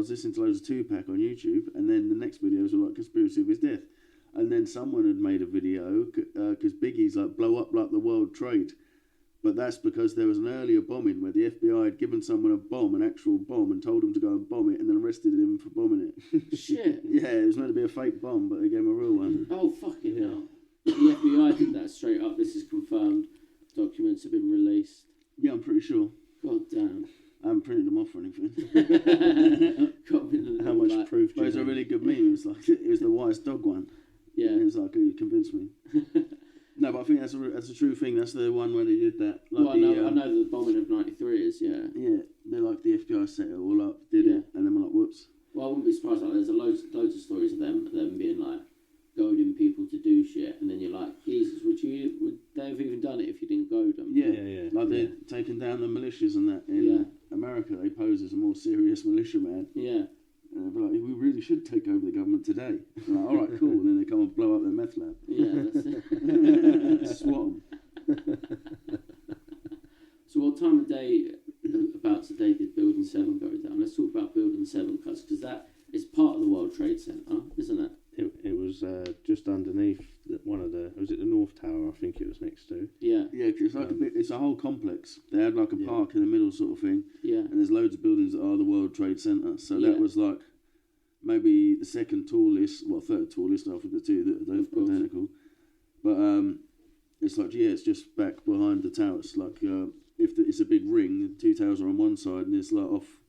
listening to loads of Tupac on YouTube, and then the next videos were like conspiracy of his death, and then someone had made a video because Biggie's like blow up like the World Trade, but that's because there was an earlier bombing where the FBI had given someone a bomb, an actual bomb, and told him to go and bomb it, and then arrested him for bombing it.
Shit.
Yeah, it was meant to be a fake bomb, but they gave him a real one.
Oh, fucking hell. The FBI did that straight up. This is confirmed. Documents have been released.
Yeah, I'm pretty sure.
God damn.
I haven't printed them off or anything.
Got me in the
How
middle of
much
that.
proof do
But
you
it's a
need?
really good meme. It was the whitest dog one.
Yeah.
And it was like, you convinced me. No, but I think that's a true thing. That's the one where they did that. Like
Well, I know the bombing of 93 is, yeah.
Yeah, they're like the FBI set it all up, did it, and then we're like, whoops.
Well, I wouldn't be surprised. Like, there's loads of stories of them being like goading people to do shit, and then you're like, Jesus, would they have even done it if you didn't goad them?
Yeah. Like they're taking down the militias and that in America. They pose as a more serious militia man.
Yeah.
And they're like, we really should take over the government today. I'm like, all right, cool. And then they come and blow up their meth lab.
Yeah, that's it.
Swat 'em.
So what time of day, about today, did Building 7 go down? Let's talk about Building 7, because that is part of the World Trade Center, isn't it?
It was just underneath one of the. Was it the North Tower? I think it was next to.
Yeah.
Yeah, 'cause it's like it's a whole complex. They had like a park in the middle sort of thing.
Yeah.
And there's loads of buildings that are the World Trade Center. So
Yeah.
that was like maybe the second tallest, third tallest after the two that are identical. But it's like, it's just back behind the towers. Like it's a big ring, the two towers are on one side and it's like off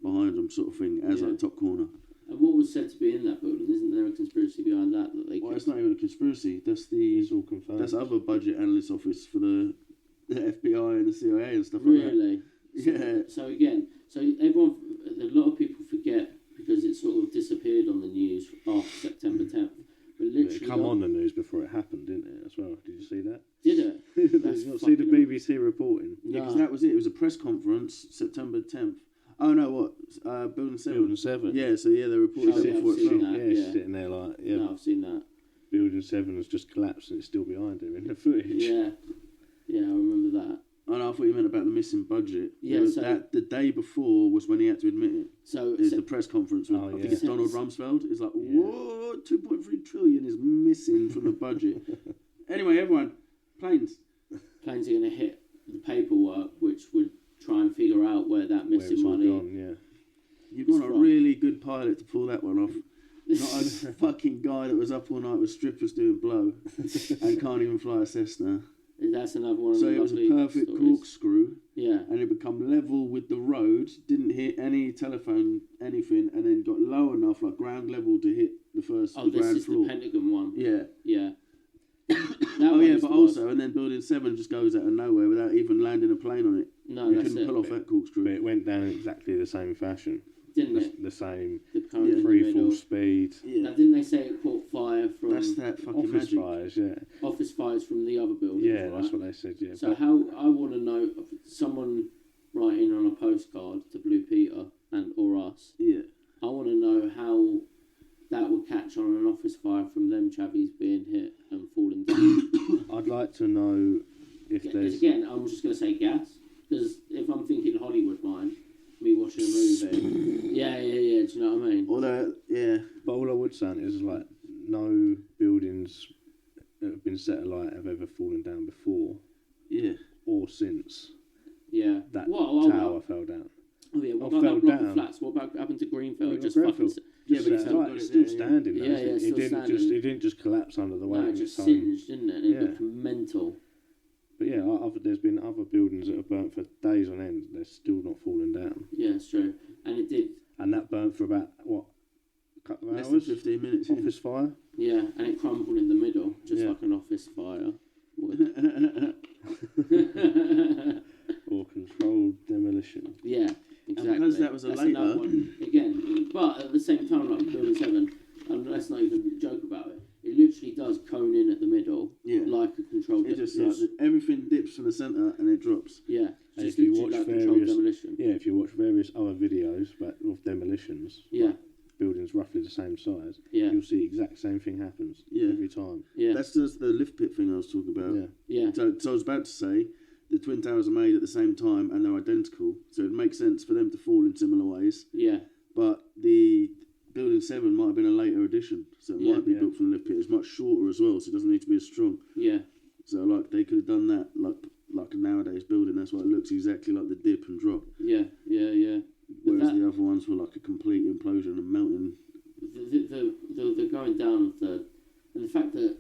behind them sort of thing as like top corner.
And what was said to be in that building? Isn't there a conspiracy behind that they?
Well, it's not even a conspiracy. That's
It's all confirmed.
that's other budget analyst office for the FBI and the CIA and stuff like that.
Really?
Yeah.
So again, a lot of people forget because it sort of disappeared on the news after September 10th. But literally,
It come on the news before it happened, didn't it? As well. Did you see that?
Did it?
Did you not see the BBC reporting?
Yeah, because that was it. It was a press conference, September 10th. Oh no, what? Building 7.
Building 7.
Yeah, so they reported
Oh,
that
yeah,
before
I've
it
seen
fell.
that.
Yeah,
yeah.
sitting there like,
No, I've seen that.
Building 7 has just collapsed and it's still behind him in the footage.
Yeah, I remember that.
Oh, no, I thought you meant about the missing budget.
Yeah, so
that the day before was when he had to admit it.
so
There's the press conference with, I think it's Donald Rumsfeld. It's like, what? 2.3 trillion is missing from the budget. Anyway, everyone, planes
are going to hit the paperwork, which would try and figure out where that missing money.
Gone,
You've got a really good pilot to pull that one off. Not a fucking guy that was up all night with strippers doing blow and can't even fly a Cessna.
That's another one of
So
the
it was a
lovely
perfect
stories.
corkscrew.
Yeah.
And it become level with the road, didn't hit any telephone, anything, and then got low enough, like ground level, to hit the first
Oh,
the ground
this is
floor.
the Pentagon one.
Yeah.
Yeah.
Oh yeah, but also, and then Building 7 just goes out of nowhere without even landing a plane on it.
No,
You
that's
couldn't
it.
pull off that corkscrew.
But it went down in exactly the same fashion.
Didn't it?
The same
The current in the
free
middle.
fall speed.
Yeah.
Now, didn't they say it caught fire from
That's that fucking
Office
magic.
fires, yeah.
office fires from the other buildings?
Yeah,
right?
that's what they said, yeah.
So how I want to know, someone writing on a postcard to Blue Peter and or us,
Yeah.
I want to know how that would catch on an office fire from them chavies being hit and falling down.
I'd like to know if there's...
Again, I'm just going to say gas, because if I'm thinking Hollywood mind, me watching a movie, yeah, do you know what I mean?
Although, yeah.
But all I would say is, like, no buildings that have been set alight have ever fallen down before
Yeah.
or since
Yeah.
that
Well,
tower fell down.
Oh yeah, what
Oh,
about
fell
that block
down.
of flats? What about happened to Greenfield?
Yeah,
Just
Greenfield.
fucking...
Yeah, but
It's
still
like,
got
it's
it
still
there, yeah.
standing.
Yeah,
though, isn't
yeah,
it?
still standing.
It didn't just collapse under the weight
No,
of
it
its
just
own.
singed, didn't it? And it
Yeah.
looked mental.
But yeah, there's been other buildings that have burnt for days on end. They're still not falling down.
Yeah, it's true. And it did,
And that burnt for about, what, a couple of
Less than
hours?
15 minutes. Yeah.
Office fire?
yeah, and it crumbled in the middle, just
Yeah.
like an office fire.
Or controlled demolition.
Yeah, exactly.
because that was a
That's
later-
another one. Again, but at the same time, like Building 7, and let's not even joke about it, it literally does cone in at the middle,
Yeah.
like a controlled
It just
demolition.
everything dips from the centre and it drops.
Yeah,
And
just
if you
literally
watch
like controlled
various-
demolition.
Yeah, if you watch various other videos of demolitions,
Yeah,
like buildings roughly the same size,
yeah,
you'll see the exact same thing happens
Yeah.
every time.
yeah,
That's just the lift pit thing I was talking about.
Yeah.
yeah.
So I was about to say, the Twin Towers are made at the same time and they're identical, so it makes sense for them to fall in similar ways.
Yeah,
But the Building 7 might have been a later addition, so it
Yeah.
might be
Yeah.
built from the lift pit. It's much shorter as well, so it doesn't need to be as strong.
yeah,
So like they could have done that like a nowadays building. That's why it looks exactly like the dip and drop.
yeah, yeah, yeah. But
Whereas
that-
the other ones were like a complete implosion and melting.
the going down of and the fact that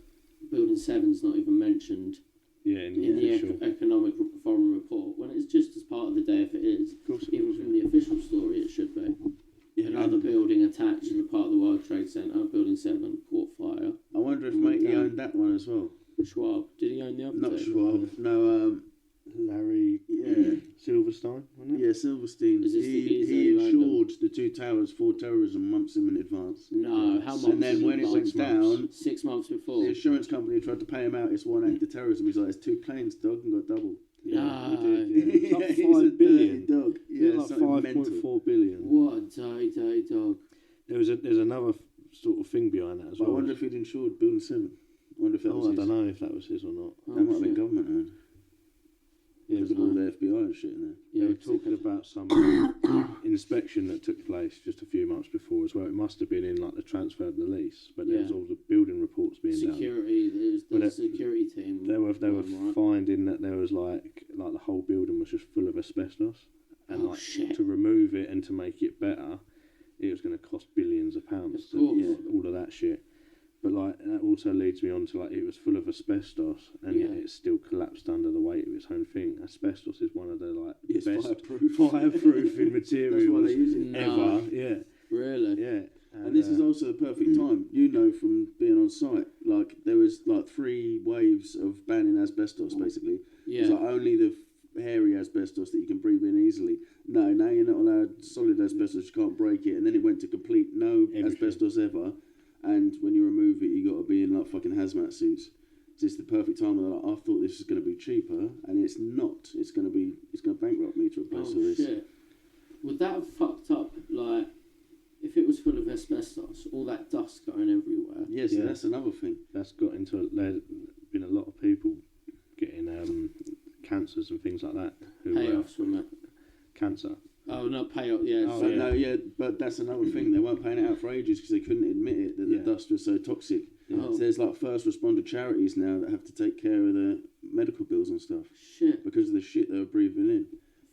Building 7's not even mentioned
Yeah, in the
in the
official.
economic forum report, when it's just as part of the day if it is.
Of course it
Even
was,
from the official story, it should be.
Yeah,
Another building attached to the part of the World Trade Center, Building 7, caught fire.
I wonder if
And went
Matey
down.
owned that one as well.
Schwab, did he own the other
Not
two?
Schwab. No,
Larry
yeah.
Silverstein, wasn't it?
Yeah, Silverstein.
Is this the
He
geezer who owned
insured the two towers for terrorism months in advance.
No, how much?
And then when it went down,
6 months before.
the insurance company tried to pay him out. It's one act of terrorism. He's like, it's two planes, dog, and got double.
No.
we did, yeah. It's like
He's a
5 billion.
dirty dog.
Yeah,
Yeah,
like
something mental.
5.4 billion.
What a dirty dog.
There's another sort of thing behind that as
But I
well.
wonder if he'd insured Building 7. I wonder if that was
I
his.
don't know if that was his or not.
Oh,
That might have been
shit.
government owned.
Yeah,
Because of all the FBI and shit in there.
they
Yeah,
were talking about some inspection that took place just a few months before as well. It must have been in like the transfer of the lease, but there was
Yeah.
all the building reports being done.
security, there's the
Well,
security team.
They were
Right.
finding that there was like the whole building was just full of asbestos, and
Oh,
like
shit.
to remove it and to make it better, it was going to cost billions of pounds.
Of
to
course.
yeah, all of that shit. But like that also leads me on to like it was full of asbestos, and yet
Yeah.
it still collapsed under the weight of its own thing. Asbestos is one of the like
It's
best
fireproof.
fireproofing materials
That's why they use it.
No.
ever. Yeah,
Really?
yeah.
And this is also the perfect time. You know from being on site, like there was like 3 waves of banning asbestos basically. It's
Yeah.
like only the hairy asbestos that you can breathe in easily. No, now you're not allowed solid asbestos, you can't break it. And then it went to complete no
Everything.
asbestos ever. And when you remove it, you got to be in like fucking hazmat suits. So it's the perfect time. Where like, I thought this was going to be cheaper, and it's not. It's going to bankrupt me to replace all
Oh
this.
shit. Would that have fucked up, like, if it was full of asbestos, all that dust going everywhere?
Yes, yeah,
Yeah.
that's another thing.
That's got into. There's been a lot of people getting cancers and things like that. Who,
Payoffs from it.
cancer.
Oh, not payoff. Yeah.
Oh,
But
yeah.
no, yeah, but that's another thing. They weren't paying it out for ages because they couldn't admit it that the
Yeah.
dust was so toxic.
Oh.
So there's like first responder charities now that have to take care of the medical bills and stuff
Shit.
because of the shit they were breathing in.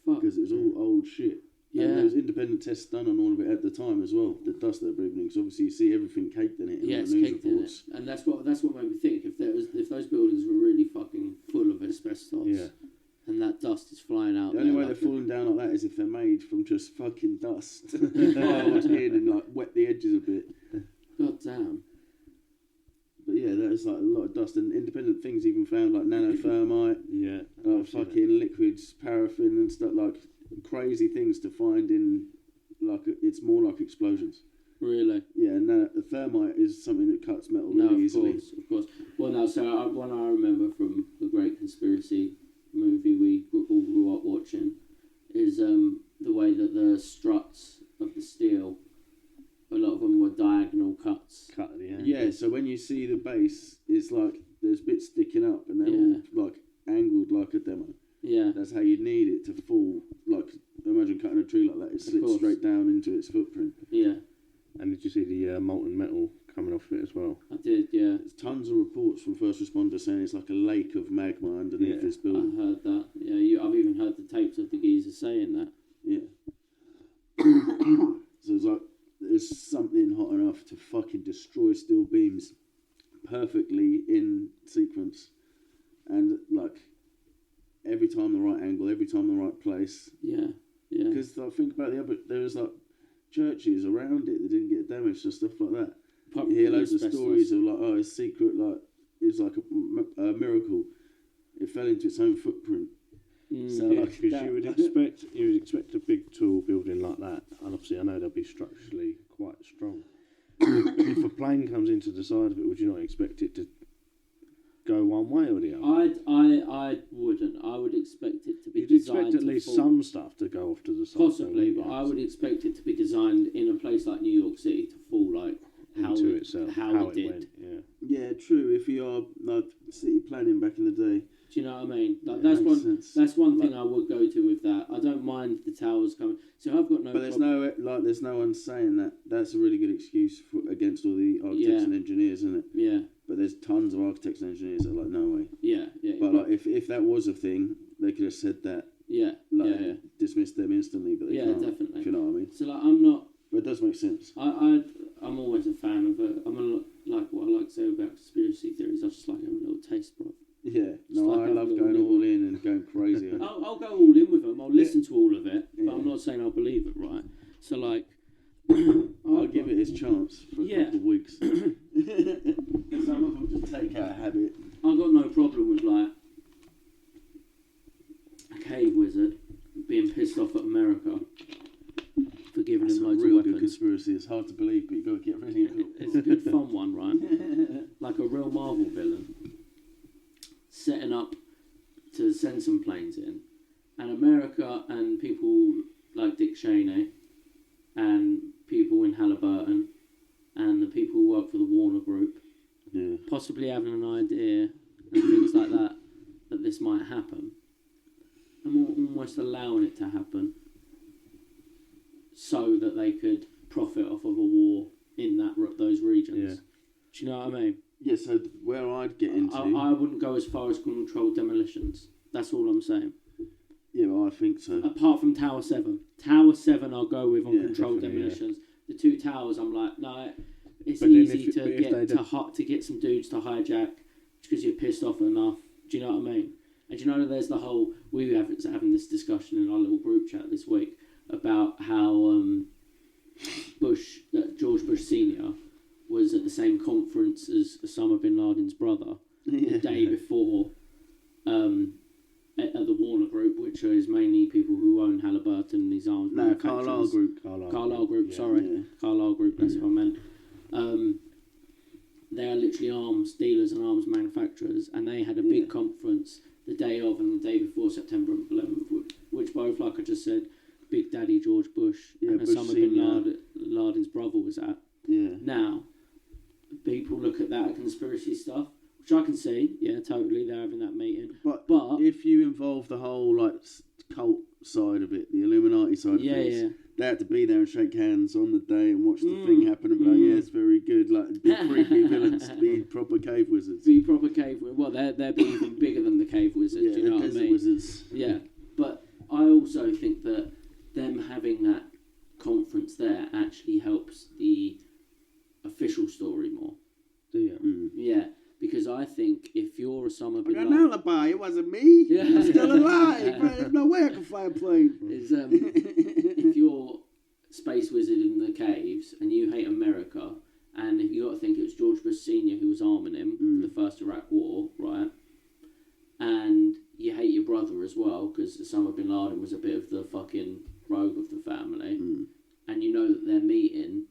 Fuck.
Because it was all old shit.
Yeah.
And there was independent tests done on all of it at the time as well. The dust they were breathing in, because obviously you see everything caked in it in
Yeah,
all
it's
the news
caked in it,
reports.
and that's what made me think. If those buildings were really fucking full of asbestos,
Yeah.
and that dust is flying out.
The only
there
way
like
they're falling down like that is if they're made from just fucking dust piled in and like wet the edges a bit.
God damn.
But yeah, there's like a lot of dust, and independent things even found like nanothermite,
Yeah.
like fucking liquids, paraffin and stuff, like crazy things to find in like it's more like explosions.
Really?
Yeah, and the thermite is something that cuts metal
No,
really
of
easily.
course. Well, no. So one I remember from the Great Conspiracy movie we all grew up watching is the way that the struts of the steel, a lot of them were diagonal cuts.
Cut at the end.
Yeah, so when you see the base, it's like there's bits sticking up and they're
Yeah.
all like angled like a demo.
Yeah.
That's how you need it to fall. Like, imagine cutting a tree like that, it slips
course.
straight down into its footprint.
Yeah.
And did you see the molten metal coming off it as well?
I did. Yeah.
There's tons of reports from first responders saying it's like a lake of magma underneath
Yeah.
this
I
building.
heard that. Yeah. I've even heard the tapes of the geezer saying that.
Yeah. So it's like, there's something hot enough to fucking destroy steel beams perfectly in sequence. And like, every time the right angle, every time the right place.
Yeah. Yeah.
Because like, think about the other, there was like churches around it that didn't get damaged and stuff like that.
Apart
You
from
hear
the
loads of
asbestos.
stories of like, oh, it's secret, like it's like a miracle. It fell into its own footprint. So
Yeah,
like
because
that-
you would expect a big tall building like that, and obviously I know they'll be structurally quite strong. If a plane comes into the side of it, would you not expect it to go one way or the other?
I wouldn't. I would expect it to be
You'd
designed
expect at
to
least
fall-
some stuff to go off to the side.
Possibly,
though,
but I
wouldn't
would expect it to be designed in a place like New York City to fall like
you?
how
Into
it,
itself,
how it did.
went. Yeah.
Yeah, true. If you are like city planning back in the day,
Do you know what I mean? Like,
it
that's
makes
one.
sense.
That's one thing
Like-
I would go to with that. I don't mind the towers coming. So I've got no.
But there's
problem.
there's no one saying that. That's a really good excuse against all the architects
Yeah.
and engineers, isn't it?
Yeah,
But there's tons of architects and engineers that are like, no way.
yeah.
But like, if that was a thing, they could have said that,
yeah,
like,
yeah.
dismissed them instantly. But they
Yeah,
can't.
definitely.
If you know what I mean.
So like, I'm not.
But it does make sense.
I'm always a fan of it. Like what I like to say about conspiracy theories. I just like having a little taste, bro.
Yeah.
Just
No,
like
I
having
love
a
going
little-
all in and going crazy. on it.
I'll go all in with them. I'll listen to all of it, but
Yeah.
I'm not saying I'll believe it, right? So like,
I'll give it its chance for a
Yeah.
couple of weeks. Some of them just take out a habit.
I've got no problem with like a cave wizard being pissed off at America for giving
It's
him
a
loads of
real good
weapons.
conspiracy. It's hard to believe, but you got to get really into it.
It's a good fun one, right? Like a real Marvel villain setting up to send some planes in, and America and people like Dick Cheney and people in Halliburton and the people who work for the Warner Group
Yeah.
possibly having an idea and things like that this might happen. I'm almost allowing it to happen so that they could profit off of a war in those regions.
Yeah.
Do you know what I mean?
Yeah, so where I'd get into...
I wouldn't go as far as controlled demolitions. That's all I'm saying.
Yeah, well, I think so.
Apart from Tower 7. Tower 7 I'll go with on
Yeah,
controlled
definitely,
demolitions. The two towers I'm like, no, it's
But then
easy
if
to
they
get
don't-
to get some dudes to hijack because you're pissed off enough. Do you know what I mean? And do you know that there's the whole... We were having this discussion in our little group chat this week about how George Bush Senior was at the same conference as Osama bin Laden's brother the day before at the Warner Group, which is mainly people who own Halliburton and these arms
No,
manufacturers.
Carlisle Group.
Carlisle Group,
Yeah.
sorry.
Yeah.
Carlisle Group, that's what I meant. They are literally arms dealers and arms manufacturers, and they had a big
Yeah.
conference the day of and the day before September 11th, which both, like I just said, Big Daddy George Bush
Yeah,
and
Bush
Osama bin
Senior.
Laden's brother was at.
Yeah.
Now, people look at that conspiracy stuff. Which I can see, yeah, totally. They're having that meeting.
But
But
if you involve the whole like cult side of it, the Illuminati side of
yeah,
things, they had to be there and shake hands on the day and watch the thing happen and be like, yeah, it's very good. Like, be creepy villains, be proper cave wizards.
be proper cave. Well, they're be even bigger than the cave wizards.
Yeah,
Do you know
the
what I
desert
mean?
wizards.
Yeah, but I also think that them having that conference there actually helps the official story more. Yeah, because I think if you're Osama
I
bin
got
Laden,
an alibi. It wasn't me.
Yeah.
I'm still alive. There's no way I can fly a plane.
is if you're space wizard in the caves and you hate America, and if you got to think it was George Bush Senior who was arming him for the first Iraq War, right? And you hate your brother as well because Osama bin Laden was a bit of the fucking rogue of the family, and you know that they're meeting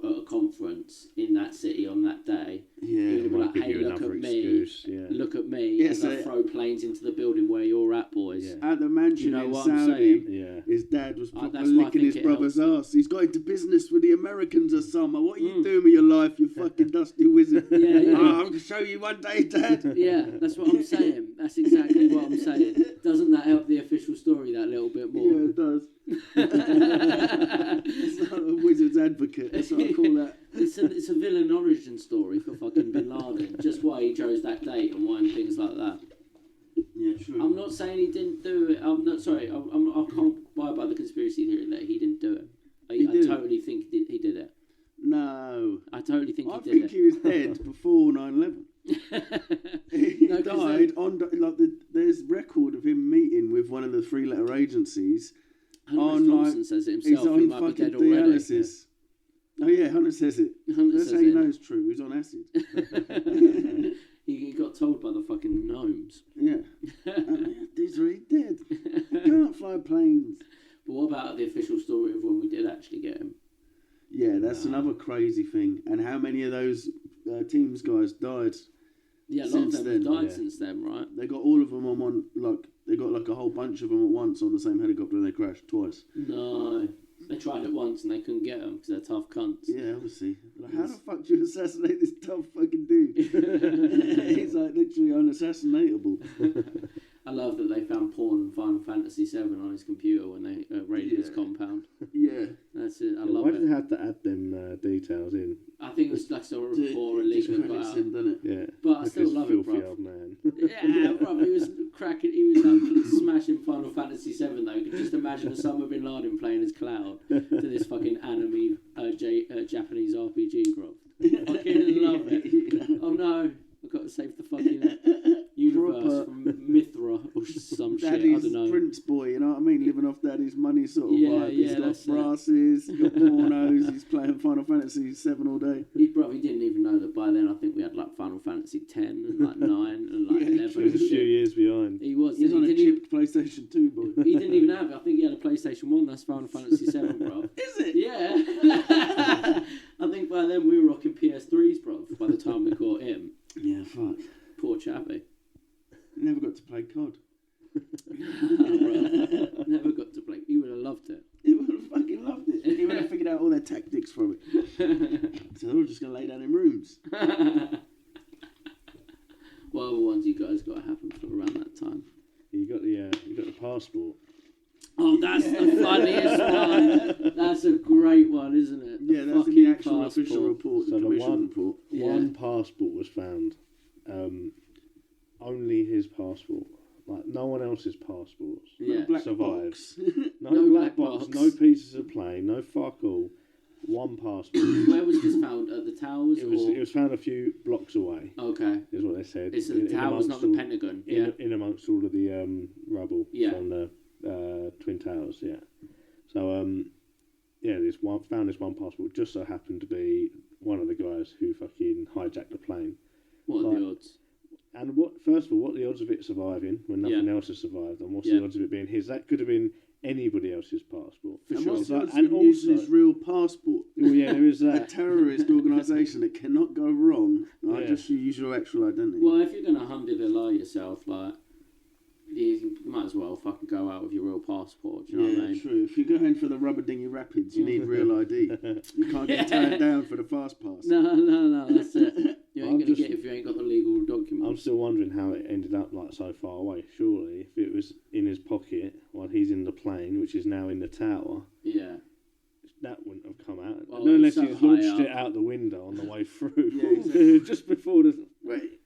at a conference in that city on that day.
Yeah,
You're gonna be like, hey, look at me, look at me,
Yeah,
as
so
I throw planes into the building where you're at, boys.
Yeah.
at the mansion
You know
in
what I'm
Saudi,
Yeah.
his dad was proper
that's why I
licking
think
his
it
brother's
helps.
ass. He's got into business with the Americans or something. What are you doing with your life, you fucking dusty wizard?
Yeah.
Oh, I'm going to show you one day, Dad.
Yeah, that's what I'm saying. That's exactly what I'm saying. Doesn't that help the official story that little bit more?
Yeah, it does. It's like a wizard's advocate. That's what I call that.
It's a villain origin story for fucking Bin Laden. Just why he chose that date and why and things like that.
Yeah, true.
I'm not saying he didn't do it. I'm not sorry. I can't buy by the conspiracy theory that he didn't do it. I
did.
totally think he did it.
No.
I totally think
I
he did
think
it.
he was dead before 9/11. He
No, 'cause
died on there's record of him meeting with one of the three-letter agencies.
Hunter Thompson says it
He's
himself. He
on
might be
fucking
dead already.
dialysis. Oh yeah, Hunter says it.
Hunter
That's
says
how you
it.
know it's true. He's on acid.
He got told by the fucking gnomes.
Yeah. He's already dead. He can't fly planes.
But what about the official story of when we did actually get him?
Yeah, that's another crazy thing. And how many of those teams guys died?
Yeah, a lot
Since
of them have
then,
died
yeah.
since then, right?
They got all of them on one. They got like a whole bunch of them at once on the same helicopter, and they crashed twice.
No. They tried it once and they couldn't get them because they're tough cunts.
Yeah, obviously. Like, how the fuck do you assassinate this tough fucking dude? He's like literally unassassinatable.
I love that they found porn and Final Fantasy VII on his computer when they raided his
Yeah.
compound.
Yeah.
That's it. I
Why
love
did they
it.
have to add them details in?
I think it was like sort of before
It just
illegal got
credits
out.
him, doesn't it?
Yeah.
But I
Look
still
this
love it,
filthy
bro.
old man.
Yeah, bro, he was cracking. He was like smashing Final Fantasy VII though. You could just imagine Osama bin Laden playing as Cloud to this fucking anime Japanese RPG, bro. Fucking love it. Oh no, I've got to save the fucking universe
Proper
from Mithra or some shit. I
Daddy's
don't know.
Prince boy, you know what I mean? Living off daddy's money sort of
Yeah,
vibe. He's
yeah,
got
that's it.
brasses, he's got pornos, he's playing Final Fantasy VII all day.
He didn't even know that by then. I think we had like Final Fantasy 10 and like 9 and like
Yeah,
11.
true.
He was a few years behind.
He was.
He's
He
on a
didn't even.
chipped PlayStation 2 boy.
He didn't even have it. I think he had a PlayStation 1. That's Final Fantasy 7, bro.
Is it?
Yeah. I think by then we were rocking PS3s, bro. By the time we caught him.
Yeah, fuck.
Poor chappy.
Never got to play COD.
Bro. Never got to play. He would have loved it.
He would have fucking loved it. He would have figured out all their tactics from it. So they're all just going to lay down in rooms.
What other ones you guys got happen for around that time?
You got the passport.
Oh, that's the funniest one. That's a great one, isn't it?
Yeah, that's in
fucking
the actual
passport.
official report, the
So the
commission
one-
report.
Yeah.
One passport was found. Only his passport. Like no one else's passports.
Yeah.
Black
Survived.
box.
No,
No
black
black
box,
box.
no pieces of plane, no fuck all. One passport.
Where was this found? At the towers?
It was found a few blocks away,
Okay.
is what they said.
It's the towers, not the
all-
Pentagon. Yeah.
in amongst all of the rubble
Yeah.
from the Twin Towers, yeah. So this one found this one passport. Just so happened to be one of the guys who fucking hijacked the plane.
What are the odds?
And first of all, what are the odds of it surviving when nothing else has survived? And what's
Yeah.
the odds of it being his? That could have been anybody else's passport.
For
And
sure.
what's the odds
And
of him using
also-
his real passport?
Well, yeah, there is
A
that.
terrorist organisation that cannot go wrong. Like,
Yeah.
just use your actual identity.
Well, if you're going to alhamdulillah yourself, like, you might as well fucking go out with your real passport. Do you know what I mean?
True. If you're going for the rubber dinghy rapids, you need real ID. You can't get turned down for the fast pass.
No, that's it. You
I'm
ain't going to
just-
get if you ain't got the legal
I'm still wondering how it ended up like so far away. Surely, if it was in his pocket while he's in the plane, which is now in the tower,
Yeah.
that wouldn't have come out.
Well,
No, unless
so
he's
high
launched it
up.
out the window on the way through.
Yeah, exactly.
Just before the.
Wait.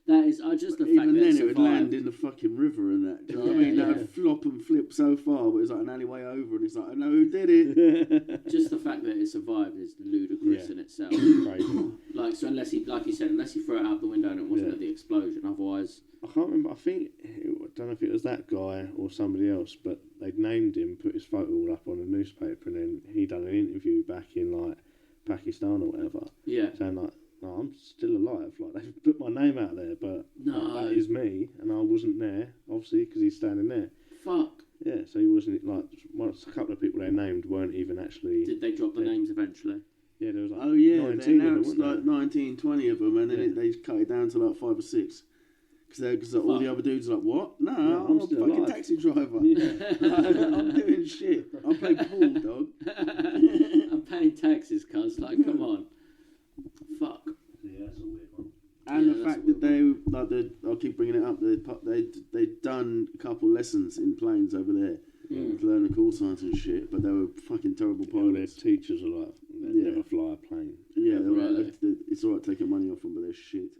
That is just the fact
Even
that
then,
it
it would
survived.
land in the fucking river and that. Do you know what I
Yeah,
mean?
yeah.
That would flop and flip so far, but it's like an alleyway over, and it's like, I know who did it.
Just the fact that it survived is ludicrous
Yeah.
in itself.
Crazy.
Like, so unless he, like you said, unless he threw it out the window and it wasn't
Yeah.
at the explosion, otherwise,
I can't remember. I think I don't know if it was that guy or somebody else, but they'd named him, put his photo all up on a newspaper, and then he done an interview back in like Pakistan or whatever,
yeah.
saying like, "No, I'm still alive. Like they've put my name out there, but
No.
that is me, and I wasn't there, obviously, because he's standing there."
Fuck.
Yeah, so he wasn't like. Once a couple of people they named weren't even actually.
Did they drop the
Yeah.
names eventually?
Yeah, there was like
Oh, yeah, they
19 of them,
announced
wasn't
like
there?
19, 20 of them, and then
Yeah.
they cut it down to like 5 or 6. Because all the
Fuck.
other dudes are like, what? No,
Yeah,
I'm
I'm
a
still
fucking
alive.
taxi driver.
Yeah.
I'm doing shit. I play pool, dog.
I'm paying taxes, cuz. Like, come on. Fuck.
Yeah, that's a weird one.
And
Yeah,
the
that's
fact
a
that I'll keep bringing it up, they'd done a couple lessons in planes over there to learn the call signs and shit, but they were fucking terrible
Well, their
pilots.
teachers are like, they
Yeah.
never fly a plane.
Yeah, they're
Really?
like, it's alright taking money off them, but they're shit.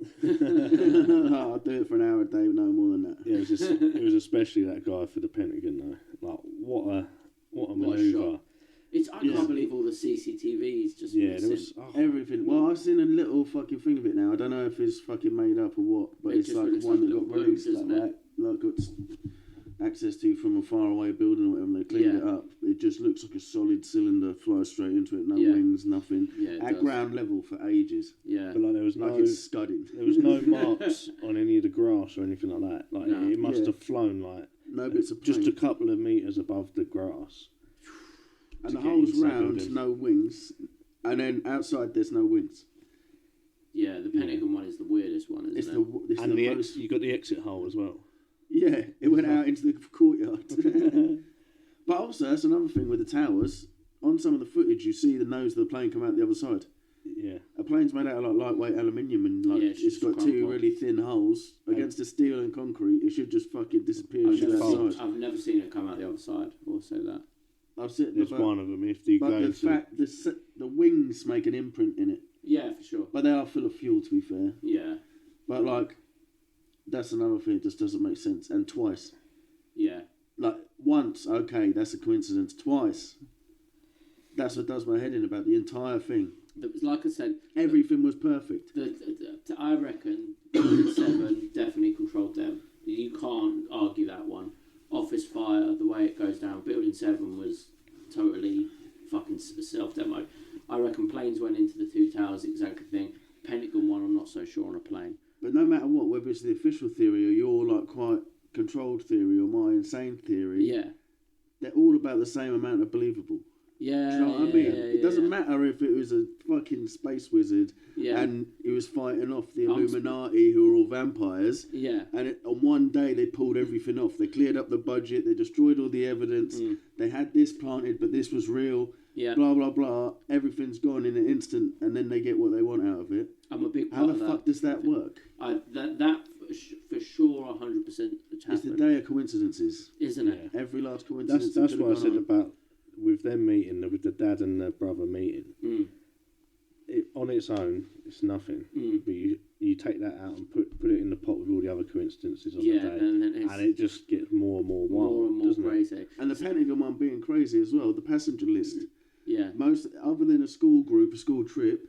I'll do it for an hour a day, no more than that.
Yeah, it was especially that guy for the Pentagon though. Like, what a
What a
manoeuvre.
shot. I
Yeah.
can't believe all the CCTVs just
Yeah,
missing.
there was. Oh,
Everything. Well, I've seen a little fucking thing of it now. I don't know if it's fucking made up or what, but
It
it's
just
like
looks
one
like
that
a
got
little
released
room,
like
doesn't
that. Like got access to from a faraway building or whatever. And they cleaned
Yeah.
it up. It just looks like a solid cylinder, flies straight into it. No
Yeah.
wings, nothing.
Yeah, it
At
does.
ground level for ages.
Yeah.
but like there was
Like
no.
it's scudding.
There was no marks on any of the grass or anything like that. Like
No.
it must
Yeah.
have flown like
No bits of
just
paint.
a couple of meters above the grass.
And
to
the
get
hole's
inside
round,
buildings.
no wings. And then outside there's no wings.
Yeah, the Pentagon one is the weirdest one, isn't
It's
it?
the
And the
most.
you got the exit hole as well.
Yeah, it went out into the courtyard. But also, that's another thing with the towers. On some of the footage, you see the nose of the plane come out the other side.
Yeah.
A plane's made out of like lightweight aluminium and like
Yeah, it's
it's
just
got two
crumpled.
really thin holes against the steel and concrete. It should just fucking disappear
I've
to
never,
that
seen,
side.
I've never seen it come out the other side. We'll say that.
I've seen
There's
but,
one of them. If you
but
go
the
to
fact the wings make an imprint in it,
Yeah, for sure.
but they are full of fuel to be fair.
Yeah,
But like, that's another thing. It just doesn't make sense. And twice,
yeah.
like once, okay, that's a coincidence. Twice, that's what does my head in about the entire thing.
Like I said,
Everything was perfect.
I reckon Building 7 definitely controlled them. You can't argue that one. Office fire, the way it goes down. Building 7 was totally fucking self-demoed. I reckon planes went into the two towers, exactly thing. Pentagon one, I'm not so sure on a plane.
But no matter what, whether it's the official theory or your like quite controlled theory or my insane theory,
Yeah.
they're all about the same amount of believable.
Yeah,
Do you know what I
yeah,
mean?
yeah,
It doesn't matter if it was a fucking space wizard
Yeah,
and he was fighting off the
I'm-
Illuminati who are all vampires.
yeah,
And on one day they pulled everything off. They cleared up the budget. They destroyed all the evidence. They had this planted, but this was real.
yeah.
Blah blah blah. Everything's gone in an instant, and then they get what they want out of it.
I'm a big
How
part
the
of
fuck
that.
does that work?
That for sure, 100%
It's the
happened,
day of coincidences.
isn't it?
Every last coincidence.
that's
that
what I
could've
said
gone on.
about with them meeting, with the dad and the brother meeting.
Mm.
On its own, it's nothing.
Mm.
But you take that out and put it in the pot with all the other coincidences on
Yeah,
the day,
and then it's
and it just gets more and more wild,
more and more
doesn't it?
crazy.
And the Pentagon one being crazy as well. The passenger list.
Yeah,
Most, other than a school group, a school trip,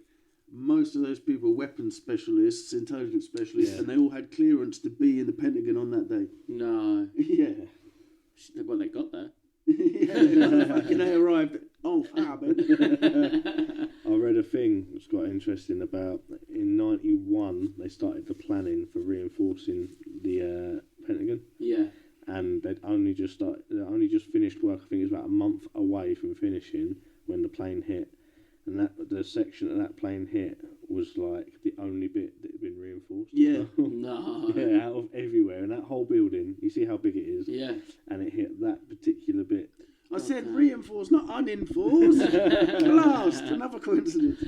most of those people are weapons specialists, intelligence specialists,
Yeah.
and they all had clearance to be in the Pentagon on that day.
no.
Yeah.
Well, they got there.
Yeah, fucking they arrived. Oh, man.
I read a thing that's quite interesting about in '91 they started the planning for reinforcing the Pentagon,
Yeah,
and they'd only just finished work. I think it was about a month away from finishing when the plane hit, and the section that plane hit was like the only bit that had been reinforced.
Yeah.
no.
Yeah, out of everywhere, and that whole building. You see how big it is,
Yeah,
and it hit that particular bit.
I said reinforced, not unenforced. Blast! Another coincidence.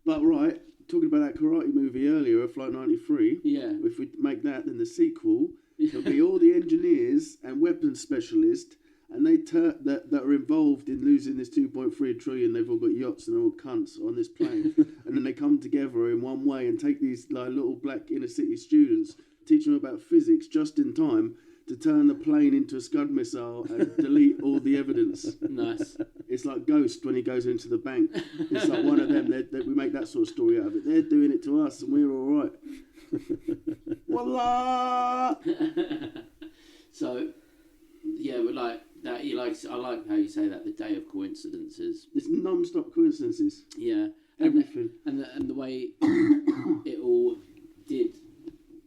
But right, talking about that karate movie earlier, Flight 93.
Yeah.
If we make that, then the sequel, there'll be all the engineers and weapons specialists, and that are involved in losing this 2.3 trillion. They've all got yachts and they're all cunts on this plane, and then they come together in one way and take these like little black inner city students, teach them about physics just in time to turn the plane into a Scud missile and delete all the evidence.
Nice.
It's like Ghost when he goes into the bank. It's like one of them. We make that sort of story out of it. They're doing it to us, and we're all right. Wallah!
So, yeah, but like that, I like how you say that, the day of coincidences.
It's non-stop coincidences.
Yeah,
Everything.
And the way it all did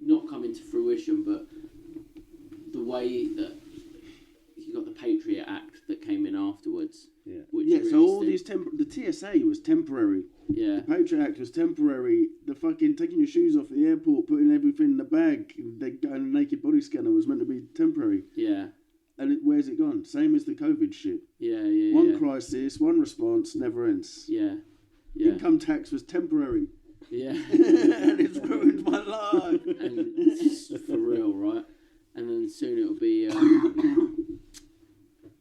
not come into fruition, but the way that you got the Patriot Act that came in afterwards.
Yeah.
Which
Yeah.
really
So all these the TSA was temporary.
Yeah.
The Patriot Act was temporary. The fucking taking your shoes off at the airport, putting everything in the bag, they go in a naked body scanner was meant to be temporary.
Yeah.
And where's it gone? Same as the COVID shit.
Yeah.
One crisis, one response, never ends.
Yeah. Yeah.
Income tax was temporary.
Yeah.
And it's ruined my life.
And it's for real, right? And then soon it'll be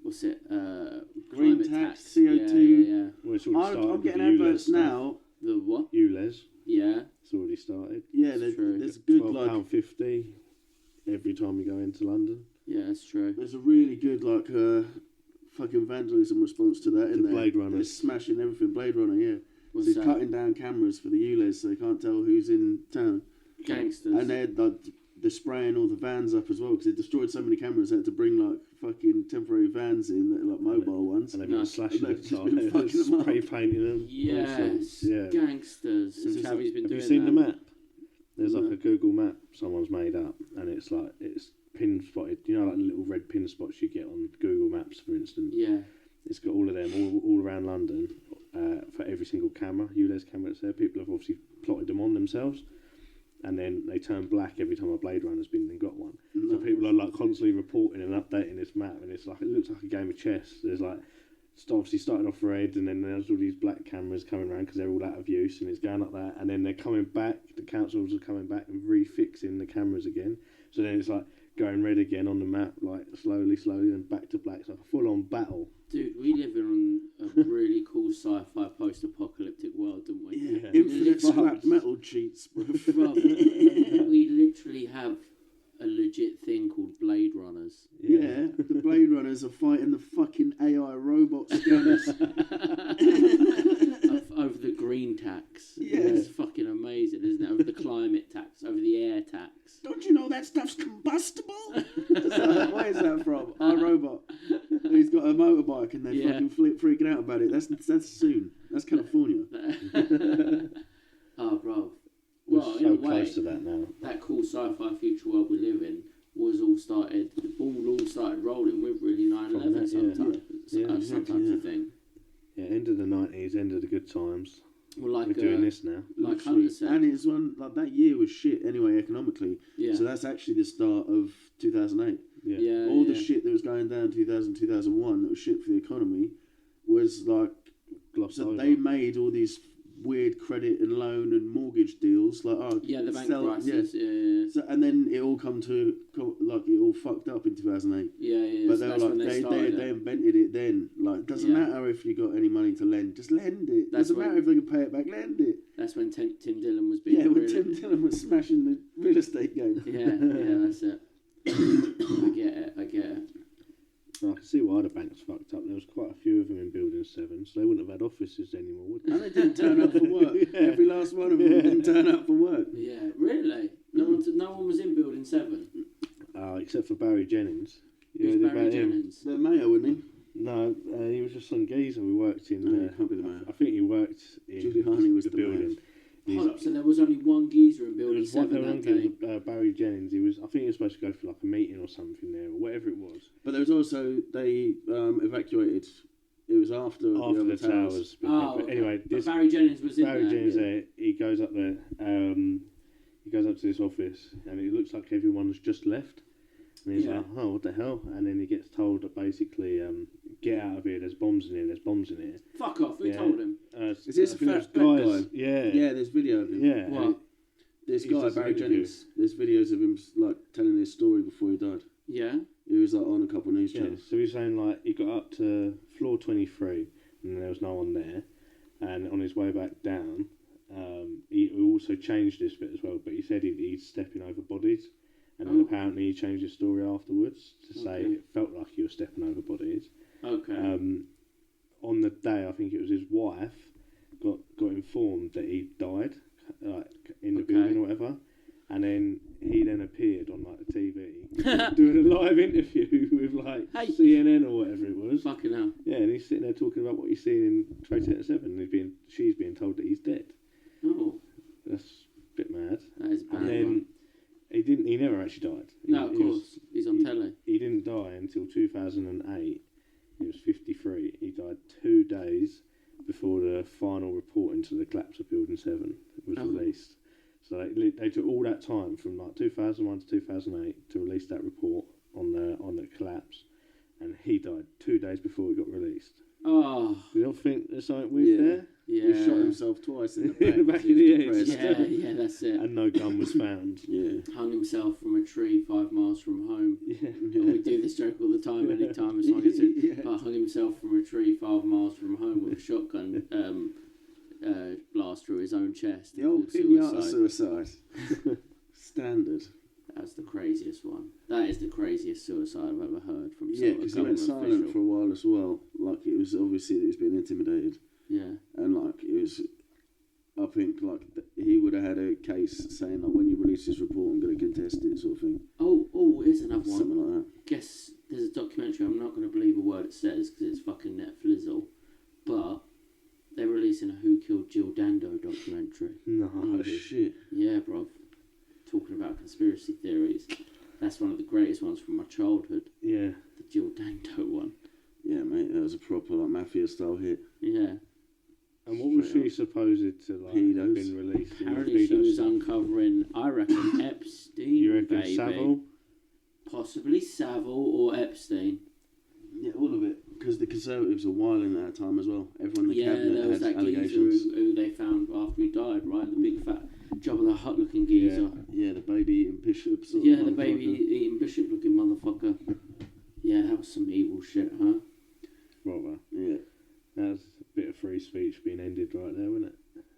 what's it?
Green
Climate
tax, CO2.
Yeah.
Well, it's already started
I'm
with
getting
the ULEZ
adverts
stuff.
now.
The what?
ULEZ.
Yeah.
It's already started.
Yeah,
True.
there's a good like
£12.50 every time you go into London.
Yeah, that's true.
there's a really good like fucking vandalism response to that in there.
Blade Runner.
They're smashing everything. Blade Runner, yeah.
What's
So he's
that?
cutting down cameras for the ULEZ so they can't tell who's in town.
Gangsters.
And they're spraying all the vans up as well because they destroyed so many cameras. They had to bring like fucking temporary vans in that are like mobile ones.
And they've been
Nice.
slashing
They've
the
just been
tires,
fucking them up.
spray painting them. all
Yes.
sorts. Yeah.
Gangsters. And
This is
Chavi's been
Have
doing
you seen
that.
the map? There's
No.
like a Google map someone's made up, and it's pin spotted. You know, like the little red pin spots you get on Google Maps, for instance.
Yeah.
It's got all of them all around London for every single camera, ULEZ camera that's there. People have obviously plotted them on themselves, and then they turn black every time a Blade Runner's been and got one. So people are like constantly reporting and updating this map, and it's like it looks like a game of chess. There's like obviously started off red, and then there's all these black cameras coming around because they're all out of use, and it's going like that, and then they're coming back. The councils are coming back and refixing the cameras again. So then it's like going red again on the map, like slowly, and back to black. It's like a full-on battle.
Dude, we live in a really cool sci-fi post-apocalyptic world, don't we?
Yeah,
Yeah.
infinite scrap metal cheats, bro.
Bruv, we literally have a legit thing called Blade Runners.
Yeah, the Blade Runners are fighting the fucking AI robot scanners.
Over the green tax.
Yeah.
It's fucking amazing, isn't it? Over the climate tax, over the air tax.
Don't you know that stuff's combustible? Where is that from? Our robot. And he's got a motorbike and they're
Yeah.
fucking freaking out about it. That's soon. That's California.
Oh, bro.
We're
Well, in
so
a way,
close to that now.
that cool sci-fi future world we live in the ball all started rolling with really 9/11
that,
sometimes.
Yeah,
Sometimes
exactly,
you think.
Yeah, end of the 90s, end of the good times.
Well, like
We're doing this now.
like
Literally.
Hunter said.
And it's one like that year was shit anyway economically.
Yeah.
So that's actually the start of 2008.
Yeah.
Yeah.
All the shit that was going down 2001 that was shit for the economy was like
Glossed
so
over.
they made all these weird credit and loan and mortgage deals like
Yeah, the bank
sell-
crisis.
yeah.
Yeah.
So, and then it all like it all fucked up in 2008.
Yeah.
But
So
they were
that's
like
when they started
they
it.
invented it then. Like doesn't
Yeah.
matter if you got any money to lend, just lend it.
That's
Doesn't
when-
matter if they can pay it back, lend it.
That's when Tim Dillon was being
Yeah, when
really...
Tim Dillon was smashing the real estate game.
Yeah, that's it. I get it.
I can see why the bank's fucked up. There was quite a few of them in Building 7, so they wouldn't have had offices anymore, would they?
And they didn't turn up for work.
Yeah.
Every last one of them didn't turn up for work.
Yeah, really? No one was in Building 7?
Except for Barry Jennings.
Who's
the
Barry
about him.
Jennings?
The mayor, wouldn't
No, he was just some geezer who worked in...
No, he can't be the mayor.
I think he worked in
Giuliani was the
building. He's-
Hold up, so there was only one geezer in
There
Building
was one
7 that day?
Barry Jennings. I think he was supposed to go for like a meeting or something there, or whatever it was.
But there was also, they evacuated. It was after the
After
other
the towers.
Oh,
But anyway,
but
this
Barry Jennings was in
Barry
there.
Jennings
yeah.
there, he goes up there, he goes up to this office, and it looks like everyone's just left. And he's
Yeah.
like, oh, what the hell? And then he gets told that basically get out of here, there's bombs in here, there's bombs in here.
Fuck off, who told him?
Is this a fat guy? Yeah, there's video of him.
Yeah.
What?
This
He's
guy,
just
Barry
an interview.
Jennings, there's videos of him like telling his story before he died.
Yeah?
He was like on a couple of news
Yeah,
channels.
so he's saying like he got up to floor 23 and there was no one there, and on his way back down, he also changed this bit as well. But he said he's stepping over bodies, and then apparently he changed his story afterwards to say it felt like he was stepping over bodies.
Okay.
On the day, I think it was his wife got informed that he died, like in the building or whatever. And then he appeared on like the TV doing a live interview with like CNN or whatever it was.
Fucking hell.
Yeah, and he's sitting there talking about what he's seen in Trade Center 7, and she's being told that he's dead.
Oh.
That's a bit mad.
That is bad.
And then he never actually died.
No, of course. He's on telly.
He didn't die until 2008. He was 53. He died 2 days before the final report into the collapse of Building 7 was released. So they took all that time from like 2001 to 2008 to release that report on the collapse, and he died 2 days before it got released.
Oh.
You don't think there's something weird there?
Yeah.
He shot himself twice in the back.
In the back of the head.
Yeah, that's it.
And no gun was found.
Yeah.
Hung himself from a tree 5 miles from home.
Yeah.
And we do this joke all the time, any time someone gets it. But hung himself from a tree 5 miles from home with a shotgun blast through his own chest.
The old pinata suicide. Standard.
That's the craziest one. That is the craziest suicide I've ever heard from
Yeah,
because
he went silent for a while as well. Like, it was obviously that he was being intimidated.
Yeah.
And, like, it was... I think, like, he would have had a case saying, like, when you release this report, I'm going to contest it, sort of thing.
Oh, here's another one.
Something like that.
Guess there's a documentary, I'm not going to believe a word it says because it's fucking Netflizzle, but they're releasing a Who Killed Jill Dando documentary.
No.
Oh, shit.
Yeah, bruv. Talking about conspiracy theories. That's one of the greatest ones from my childhood.
Yeah.
The Jill Dando one.
Yeah, mate, that was a proper, like, mafia-style hit.
Yeah.
And what was she supposed to, like, have been released?
Apparently she was uncovering, I reckon, Epstein,
You reckon
baby.
Savile?
Possibly Savile or Epstein.
Yeah, all of it. Because the Conservatives were wilding at that time as well. Everyone in the
There
cabinet
was
had
that geezer
allegations.
who they found after he died, right? The big fat Jabba the Hutt looking geezer.
Yeah, the baby eating bishops.
Yeah, the baby eating bishop looking motherfucker. Yeah, that was some evil shit, huh?
Right,
Yeah.
that was a bit of free speech being ended right there, wasn't it?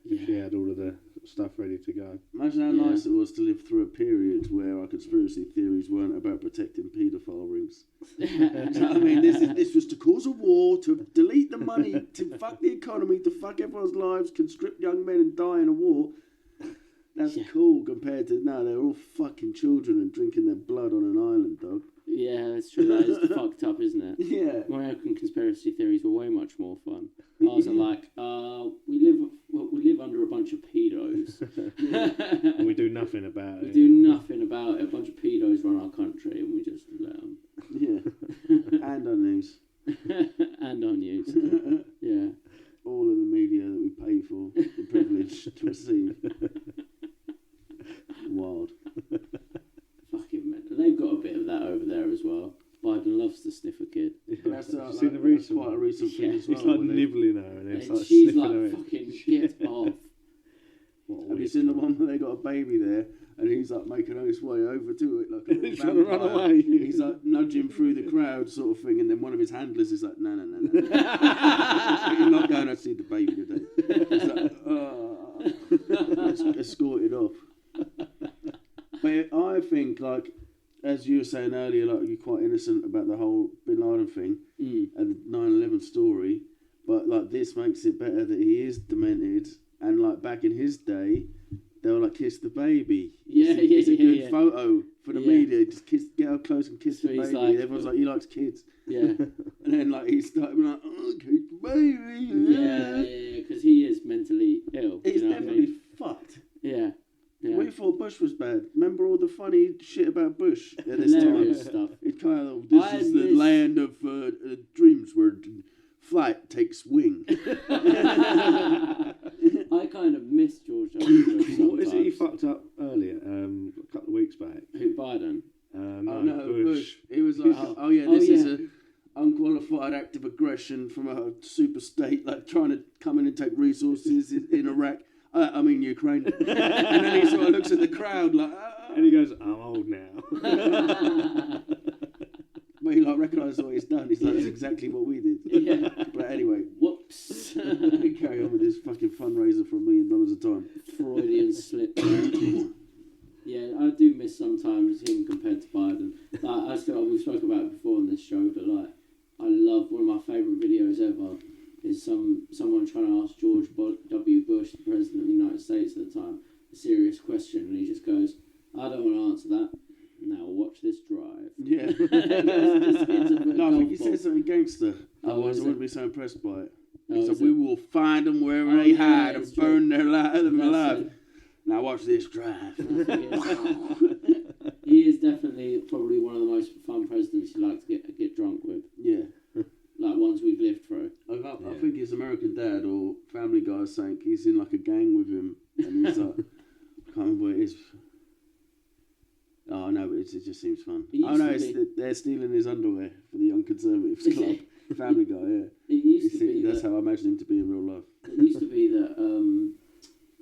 Yeah.
She had all of the stuff ready to go.
Imagine how nice it was to live through a period where our conspiracy theories weren't about protecting paedophile rings. Do you know what I mean? This was to cause a war, to delete the money, to fuck the economy, to fuck everyone's lives, conscript young men and die in a war. That's cool compared to now. They're all fucking children and drinking their blood on an island, dog.
Yeah, that's true. That is fucked up, isn't it?
Yeah.
American conspiracy theories were way much more fun. Ours are like, we live under a bunch of pedos.
And we do nothing about
We
it.
do nothing about it. A bunch of pedos run our country, and we just let them.
Yeah. And on news.
And on news. Yeah.
All of the media that we pay for, the privilege to receive. Wild.
Fucking mental. They've got a bit of that over there as well. Biden loves to sniff a kid.
That's,
seen the recent
quite a
one?
recent thing as well.
He's like
when they-
nibbling her and it's
And
like
she's
sniffing
like,
her in.
fucking get off.
What a
Have you
weird
seen the
guy.
one where they got a baby there and he's like making his way over to it like a
He's trying to run
vampire.
away.
He's like nudging through the crowd sort of thing, and then one of his handlers is like, no. You're not going to see the baby today. He's like, escorted off. But I think, like, as you were saying earlier, like, you're quite innocent about the whole Bin Laden thing and the 9/11 story, but like this makes it better that he is demented. And like back in his day, they were like, kiss the baby. It's a good photo for the media. Just get up close and kiss the baby.
Like,
everyone's like, he likes kids.
Yeah.
And then like he started being like, oh, kiss the baby.
Yeah, because he is mentally ill.
He's
you know what I
definitely
mean?
fucked.
Yeah.
We thought Bush was bad. Remember all the funny shit about Bush at this
Hilarious
time?
stuff.
It's kind of, this is the land of dreams where flight takes wing.
I kind of miss George W. Bush sometimes.
What is it he fucked up earlier, a couple of weeks back?
Who, Biden?
No,
Oh no,
Bush.
He was like, this is an unqualified act of aggression aggression from a super state, like trying to come in and take resources in Iraq. I mean Ukraine. And then he sort of looks at the crowd like,
And he goes, I'm old now.
but he like recognises what he's done. He's like, that's exactly what we did.
Yeah.
But anyway,
Whoops.
carry on with this fucking fundraiser for $1 million a time.
Freudian slip there. Yeah, I do miss sometimes him compared to Biden. Like, we've spoken about it before on this show, but like, I love one of my favourite videos ever is someone trying to ask George W. Bush, the President of the United States at the time, a serious question, and he just goes, I don't want to answer that. Now watch this drive.
Yeah.
No,
No, I think he said something gangster.
Oh,
Otherwise, I
is
wouldn't
it?
be so impressed by it.
Oh,
He said,
is
we
it?
will find them wherever
Oh,
they
yeah,
hide and
it's
burn
true.
them alive.
That's
Now watch this drive.
He is definitely probably one of the most fun presidents you like to get drunk with.
Yeah.
Like ones we've lived through.
I think his American Dad or Family Guy is saying he's in like a gang with him, and he's like, I can't remember what it is. Oh no, but it just seems fun.
It
Oh
used
no,
to
they're stealing his underwear for the Young Conservatives Club. Family Guy, yeah.
It used to be
That's
that,
how I imagine him to be in real life.
it used to be that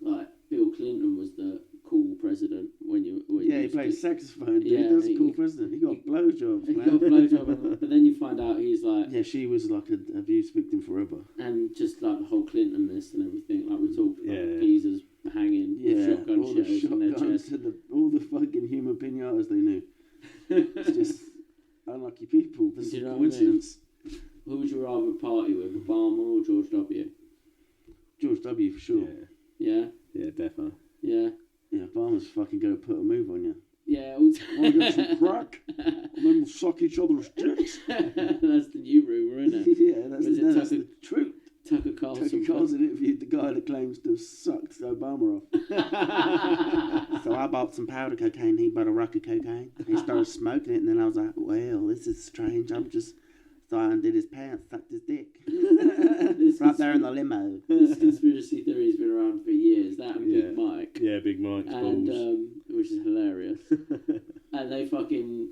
like Bill Clinton was the cool president when you
Yeah, he
used
plays
to-
saxophone. Dude.
Yeah,
He was a
he-
cool president. He got blowjobs,
He
man.
got a blowjob, but then you find out he's like,
Yeah, she was like an abuse victim forever.
and just like the whole Clintonness and everything, like we talked about,
Yeah.
geezers hanging with
Yeah,
shotgun
all the
shells on their
shotguns
chest.
and all the fucking human pinatas they knew. It's just unlucky people. This
Do
is
you
a
know what I mean?
coincidence.
Who would you rather party with, Obama or George W?
George W. for sure.
Yeah,
Yeah, definitely.
yeah,
Yeah, Obama's fucking going to put a move on you.
yeah.
Want to get some crack? And then we'll suck each other's dicks.
That's the new rumour, isn't it?
Yeah, that's
Was it
the truth.
Tucker Carlson.
Tucker Carlson interviewed the guy that claims to have sucked Obama off. So I bought some powder cocaine. He bought a rock of cocaine. He started smoking it, and then I was like, well, this is strange. I'm just... So I undid his pants, sucked his dick. Right there in the limo.
This conspiracy theory's been around for years. That and Big Mike.
Yeah, Big Mike's
And
balls.
which is hilarious. And they fucking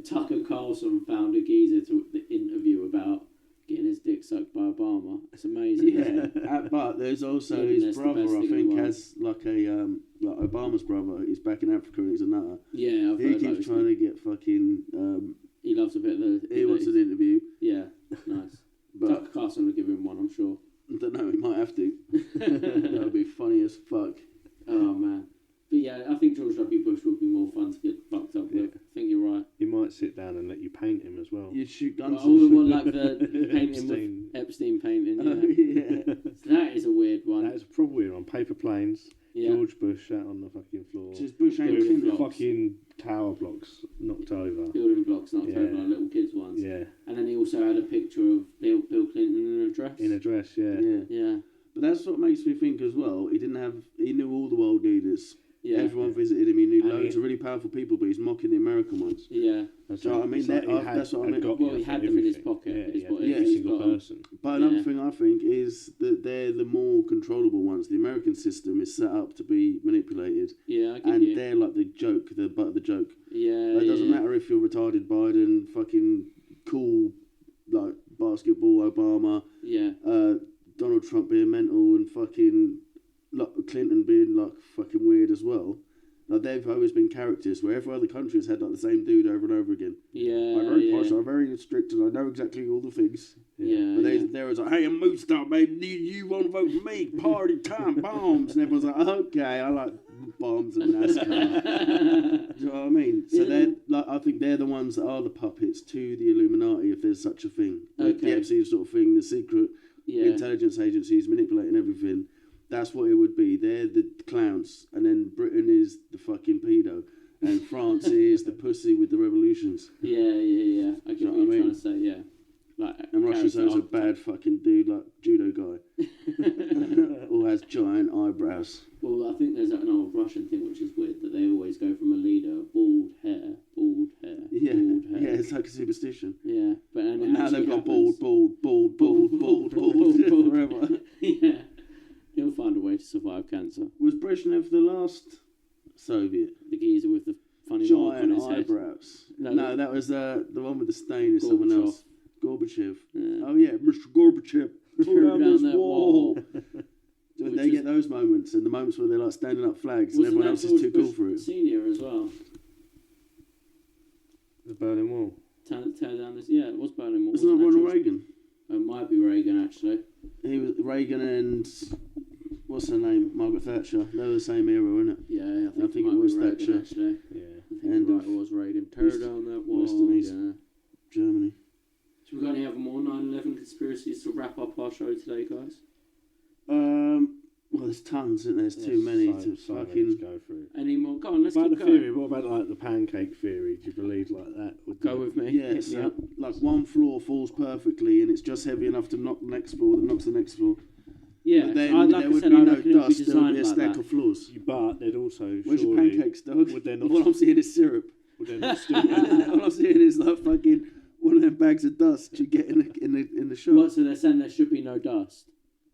Tucker Carlson found a geezer to interview about getting his dick sucked by Obama. It's amazing.
Yeah, but there's also
Yeah,
his
that's the
brother.
best
I
thing in the
think
world.
has like a like Obama's brother. He's back in Africa and he's a nutter.
Yeah, I've
He
heard about
keeps
this.
trying to get fucking.
He loves a bit of the.
He wants an interview,
Yeah, nice.
but
Tucker Carlson will give him one, I'm sure.
I don't know. He might have to. That would be funny as fuck.
Oh man. But yeah, I think George W. Bush would be more fun to get fucked up with. I think you're right.
He might sit down and let you paint him as well.
You'd shoot guns.
Well, we want like the painting
Epstein.
with Epstein painting.
Oh,
Yeah.
yeah.
So that is a weird one.
That is probably on paper planes.
Yeah.
George Bush sat on the fucking floor.
Just Bush and
Building
Clinton.
blocks.
Fucking tower blocks knocked over.
Building blocks, not
Yeah.
like little kids ones.
Yeah,
And then he also had a picture of Bill Clinton in a dress.
in a dress. Yeah,
Yeah.
Yeah.
But that's what makes me think as well. He didn't have. He knew all the world leaders.
Yeah.
Everyone visited him. He knew
And
loads
he-
of really powerful people, but he's mocking the American ones.
Yeah.
That's
Do you know what I mean?
it's like
That-
he had-
that's what I
had
mean.
got
Well,
you
he
for
had them in his
everything.
pocket,
Yeah,
is
he had
what it
every
is.
single
He's got 'em.
person.
But another
Yeah.
thing I think is that they're the more controllable ones. The American system is set up to be manipulated,
Yeah, I get
and
you.
they're like the joke, the butt of the joke.
Yeah.
Like, it doesn't
yeah.
matter if you're retarded Biden, fucking cool, like basketball Obama,
Yeah.
Donald Trump being mental, and fucking like, Clinton being like fucking weird as well. Like they've always been characters where every other country has had like the same dude over and over again.
Yeah.
I'm very
yeah.
posh, I'm very strict, and I know exactly all the things.
Yeah.
But
yeah.
they was like, hey, I'm mood star, baby. You want to vote for me? Party time, bombs. And everyone's like, okay, I like bombs and NASCAR. Do you know what I mean? So
Yeah.
they're like, I think they're the ones that are the puppets to the Illuminati, if there's such a thing. Like the
Okay.
Epstein sort of thing, the secret
Yeah.
intelligence agencies manipulating everything. That's what it would be. They're the clowns, and then Britain is the fucking pedo, and France is the pussy with the revolutions.
Yeah. Yeah. I get
Do you know
what
what I
you're
mean?
trying to say. Yeah. Like.
And Russia's
character
a bad fucking dude, like judo guy, or has giant eyebrows.
Well, I think there's an old Russian thing which is weird that they always go from a leader, bald hair, bald hair,
Yeah,
bald hair.
yeah, it's like a superstition.
Yeah, but and it
Now
actually
they've got
happens.
bald forever.
Yeah, he'll find a way to survive cancer.
Was Brezhnev the last Soviet?
The geezer with the funny mark on
Giant
his head.
eyebrows.
No,
No, that was the one with the stain is someone
Gorbachev.
else. Gorbachev.
Yeah.
Oh yeah, Mr. Gorbachev, pull down this
that
wall.
wall.
So they get those moments, and the moments where they're like standing up flags, and
Wasn't
everyone
that
else is
George
too cool
Bush
for it.
Senior as well.
The Berlin Wall.
Tear down this. Yeah, it was Berlin Wall.
Wasn't that
wasn't
Ronald Reagan?
It might be Reagan actually.
He was Reagan and what's her name? Margaret Thatcher. They were the same era, weren't it?
Yeah, I think
it
it
was
might be Reagan
Thatcher.
actually.
Yeah.
I think
End
you're right,
of
it was Reagan. Tear
East-
down that wall.
West and East.
Yeah.
Germany.
So we've got any other more 9/11 conspiracies to wrap up our show today, guys?
Well, there's tons, isn't there? There's too many to
so many
fucking.
to go through.
Any more? Go on, let's
About
keep
the
going.
theory, what about like the pancake theory? Do you believe like that?
Go with me.
Yeah,
Hit me
so
up.
like one floor falls perfectly, and it's just heavy enough to knock the next floor that knocks the next floor.
Yeah,
But then
like
there
I
would
said,
be
I
no
reckon it'll be
dust. There would
designed
be a
like
stack
that.
of floors.
But they'd also
Where's your
surely
pancakes, dog?
would there not
All I'm seeing is syrup.
would there not still
All I'm seeing is like fucking one of them bags of dust you get in the shop.
What? So they're saying there should be no dust.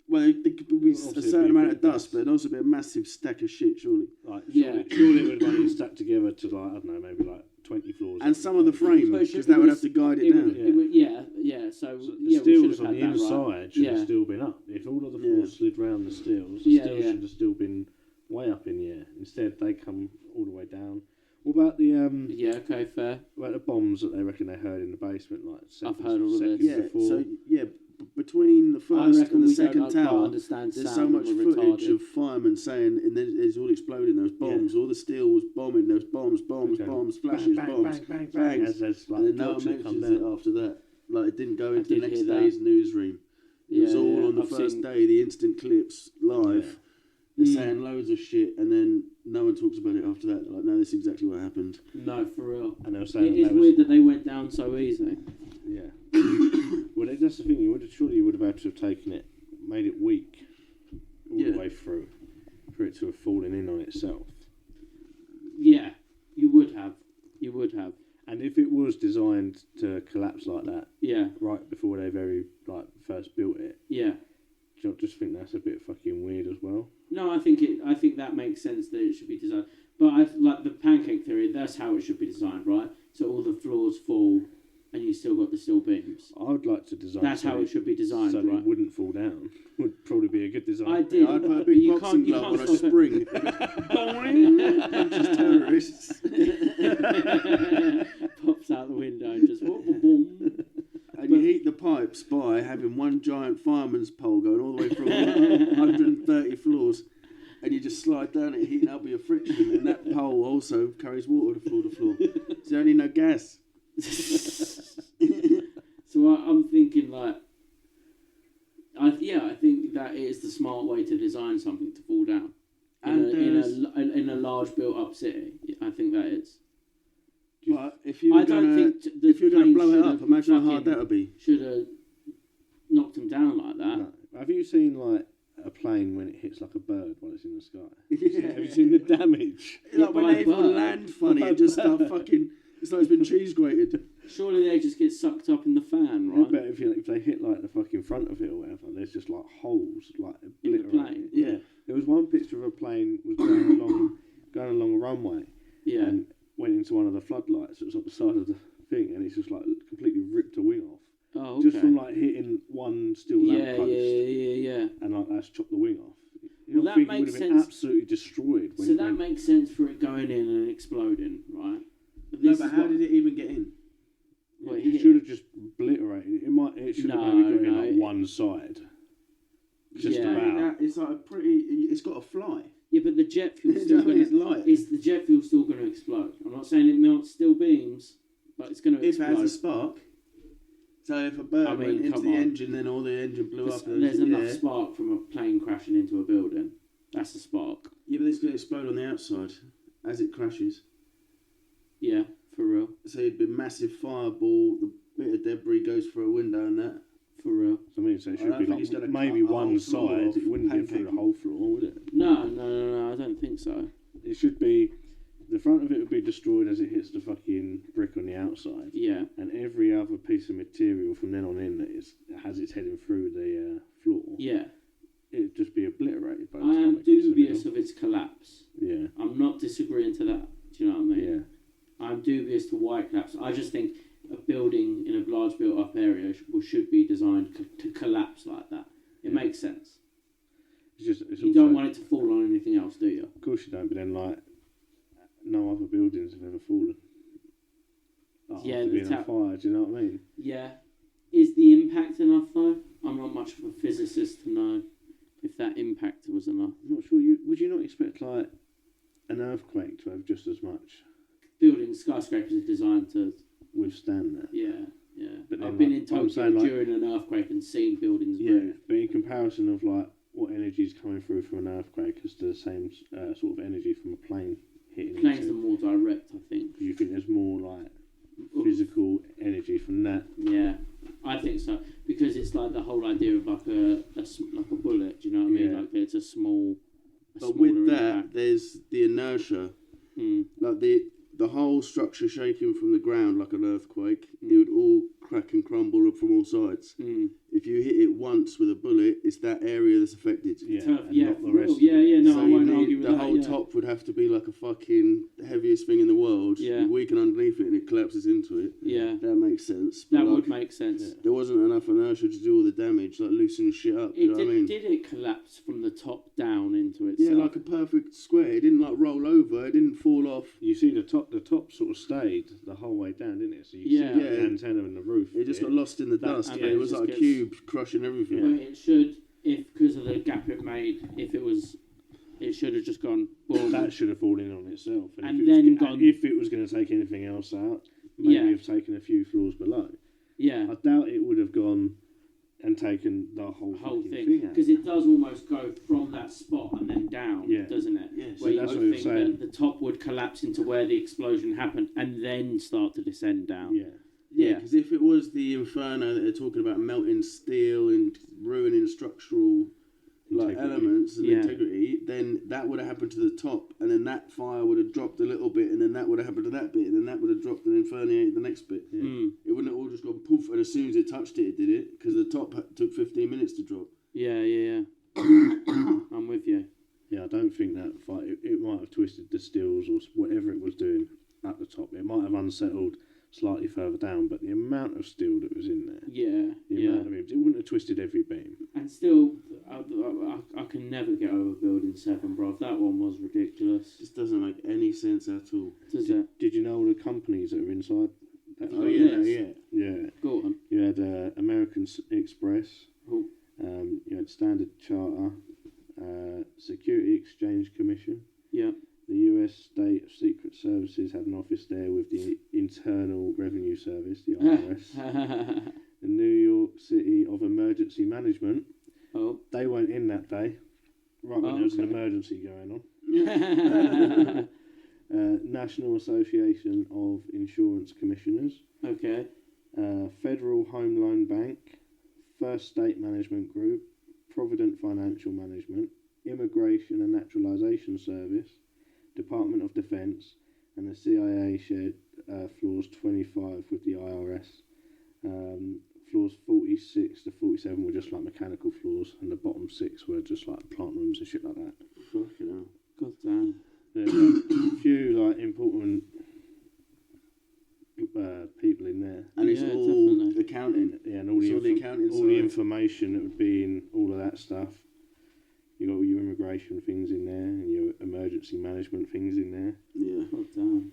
Well, there could be a
Obviously
certain
it'd be a
amount
bit
of dust,
dust.
but it'd also be a massive stack of shit, surely.
like
Yeah.
surely it would have only stacked together to like I don't know, maybe like 20 floors.
And some of the frame,
But it should-
because that would
it
have
was-
to guide it
It
down.
would, it would, yeah. So,
So the
yeah, we should
steels
have
on
had
the
that
inside
right.
should
Yeah.
have still been up. If all of the
Yeah.
floors slid round the steels, the
Yeah,
steels
yeah.
should have still been way up in the air. Instead, they come all the way down. What about the
Yeah, okay, fair.
bombs that they reckon they heard in the basement, like seconds,
heard all of
seconds
this.
Yeah,
before?
so between the
I
first
reckon
and the
we
second
don't quite
tower,
understand
there's so
sound
much
and we're
footage
retarded.
of firemen saying, and then it's all exploding. There was bombs, all the steel was bombing. There was bombs,
Okay.
flashes,
bang,
bombs,
bang, bang, bang,
bangs.
as there's like
and then no one
blocks that come
mentions it
down.
after that. Like it didn't go
I
into the
did
next
hear that.
day's newsroom. It was all on the
I've
first
seen-
day, the instant clips live.
Yeah.
They're
Mm.
saying loads of shit, and then no one talks about it after that. They're like, no, this is exactly what happened.
No, for real.
And they were saying
It is
that was,
weird that they went down so easy.
yeah. Well, that's the thing. Surely you would have had to have taken it, made it weak all
Yeah.
the way through, for it to have fallen in on itself.
Yeah, you would have. You would have.
And if it was designed to collapse like that
Yeah,
right before they first built it,
yeah.
do you not just think that's a bit fucking weird as well?
No, I think that makes sense that it should be designed. But like the pancake theory, that's how it should be designed, right? So all the floors fall, and you still got the steel beams.
I would like to design.
That's how it should be designed,
so that
right?
it wouldn't fall down. Would probably be a good design.
I did.
I'd put a
but
big
you
boxing
can't- you
glove on a
can't stop
spring. Just terrorists.
it. Pops out the window and just boom, boom, boom.
And you heat the pipes by having one giant fireman's pole going all the way from 130 floors, and you just slide down it, heating up with your friction, and that pole also carries water from floor to floor. So you don't need no gas.
So I'm thinking like, I think that is the smart way to design something to fall down in a large built-up city. I think that is.
But if you
I
were
don't
gonna,
think the
if you're going to
plane
blow it
should
up,
have
imagine how hard
fucking-
that would be.
Should have knocked them down like that.
No. Have you seen like a plane when it hits like a bird while it's in the sky?
Yeah.
Have you seen the damage?
Like when
by
they
a
even
bird.
land funny, it just start fucking. It's like it's been cheese grated.
Surely they just get sucked up in the fan,
I
right?
bet if they hit like the fucking front of it or whatever, there's just like holes, like
In the
obliterated.
plane?
Yeah.
There was one picture of a plane was going along a runway
Yeah.
and went into one of the floodlights that was on the side of the thing, and it's just like completely ripped a wing off,
Oh, okay.
just from like hitting one steel
yeah,
lamppost,
yeah.
and like that's chopped the wing off. You
Well,
don't
that
think it would
makes
have been
sense.
absolutely destroyed when
So
it
that
went.
makes sense for it going in and exploding, right?
No,
this
but
is
how
what-
did it even get in?
Well,
It
here.
should have just obliterated it. It should have
No,
maybe got in
no,
like
it-
one side. Just
Yeah.
about.
It's like a pretty. It's got to fly.
Yeah, but the jet fuel's
It's
still
only
going to.
light.
Is the jet fuel still going to explode? I'm not saying it melts steel beams, but it's going to
If it
explode.
has a spark. So if a bird
I mean,
went into
come
the
on.
engine, then all the engine blew up.
There's enough
yeah.
spark from a plane crashing into a building. That's a spark.
Yeah, but it's going to explode on the outside as it crashes.
Yeah, for real.
So it'd be a massive fireball. The bit of debris goes through a window and that.
For real.
So I mean, so it
I
should
don't
be
think it's gonna
like maybe
cut a
one
whole floor
side.
off
It wouldn't get through the
pancake.
whole floor, would it?
No, I don't think so.
It should be. The front of it would be destroyed as it hits the fucking brick on the outside,
Yeah.
and every other piece of material from then on in that has its heading through the floor.
Yeah.
It'd just be obliterated by the
I
time
am
it got to the
dubious
middle.
of its collapse.
Yeah,
I'm not disagreeing to that. Do you know what I mean?
yeah.
I'm dubious to why it collapsed. I just think a building in a large built-up area should be designed to collapse like that. It makes sense.
It's
You don't want it to fall on anything else, do you?
Of course you don't, but then, like, no other buildings have ever fallen. Like,
Yeah,
after being on fire, do you know what I mean?
Yeah. Is the impact enough, though? I'm not much of a physicist to know if that impact was enough.
I'm not sure. Would you not expect, like, an earthquake to have just as much
Building skyscrapers are designed to
withstand that?
Yeah.
But then,
I've been
like,
in Tokyo
saying, like,
during an earthquake and seen buildings
yeah,
move.
but in comparison of, like, what energy is coming through from an earthquake as to the same sort of energy from a plane hitting
Planes are
into,
more direct, I think.
do you think there's more, like, physical energy from that?
Yeah, I think so, because it's like the whole idea of like a bullet. Do you know what I mean?
Yeah.
Like it's a small.
But with
smaller
that,
impact.
there's the inertia. Like the whole structure shaking from the ground like an earthquake, it would all crack and crumble up from all sides. If you hit it once with a bullet, it's that area that's affected.
Yeah,
Turf,
and
yeah,
not the
for
rest
real.
of
Yeah,
it.
yeah. No,
So
I
you
won't
need-
argue with
the
that.
whole
Yeah.
top would have to be like a fucking heaviest thing in the world.
Yeah.
You weaken underneath it and it collapses into it.
Yeah,
That makes sense. But
that
like,
would make sense.
there wasn't enough inertia to do all the damage, like loosen shit up. You know what I mean?
Did it collapse from the top down into
Yeah,
itself?
like a perfect square. It didn't like roll over. It didn't fall off.
You see the top sort of stayed the whole way down, didn't it? So you
Yeah.
see the
Yeah.
antenna in the roof.
It just got lost in the
That-
dust.
and
But
then
it was
it
like a
just
cube crushing everything.
Well, it should, because of the gap it made. If it was, it should have just gone boom.
That should have fallen in on itself.
And
if
then
it was,
gone-
if it was going to take anything else out, maybe
Yeah.
have taken a few floors below.
Yeah.
I doubt it would have gone and taken the whole fucking thing out.
Because it does almost go from that spot and then down,
Yeah.
doesn't it?
Yes.
Where
So
you
that's
would
what I'm
think
saying.
that the top would collapse into where the explosion happened and then start to descend down.
Yeah.
Yeah, because if it was the Inferno that they're talking about melting steel and ruining structural like
Integrity.
elements and
Yeah.
integrity, then that would have happened to the top, and then that fire would have dropped a little bit, and then that would have happened to that bit, and then that would have dropped and inferniated the next bit. It wouldn't have all just gone poof, and as soon as it touched it, it did it, because the top took 15 minutes to drop.
Yeah. I'm with you.
Yeah, I don't think that fight. It might have twisted the steels or whatever it was doing at the top. It might have unsettled slightly further down, but the amount of steel that was in there,
Yeah.
the amount of beams, it wouldn't have twisted every beam.
And still, I can never get over Building 7, bro. That one was ridiculous.
Just doesn't make any sense at all.
Does it?
Did you know all the companies that are inside? That
Oh
fight?
yeah,
Yes.
yeah.
Yeah.
Go on.
You had American Express.
Oh.
You had Standard Charter, Security Exchange Commission.
Yeah.
The U.S. State Secret Services had an office there with the Internal Revenue Service, the IRS. The New York City of Emergency Management.
Oh.
They weren't in that day, right when
Oh,
there was an
okay.
emergency going on. National Association of Insurance Commissioners.
Okay.
Federal Home Loan Bank, First State Management Group, Provident Financial Management, Immigration and Naturalization Service, Department of Defense, and the CIA shared floors 25 with the IRS. Floors 46 to 47 were just like mechanical floors, and the bottom 6 were just like plant rooms and shit like that.
Fucking hell.
God damn.
There's a few like important people in there.
And it's
Yeah,
all
definitely.
accounting.
Yeah, and all the,
So the accounting
all the
side.
information that would be in all of that stuff. You got all your immigration things in there and your emergency management things in there.
Yeah.
God damn.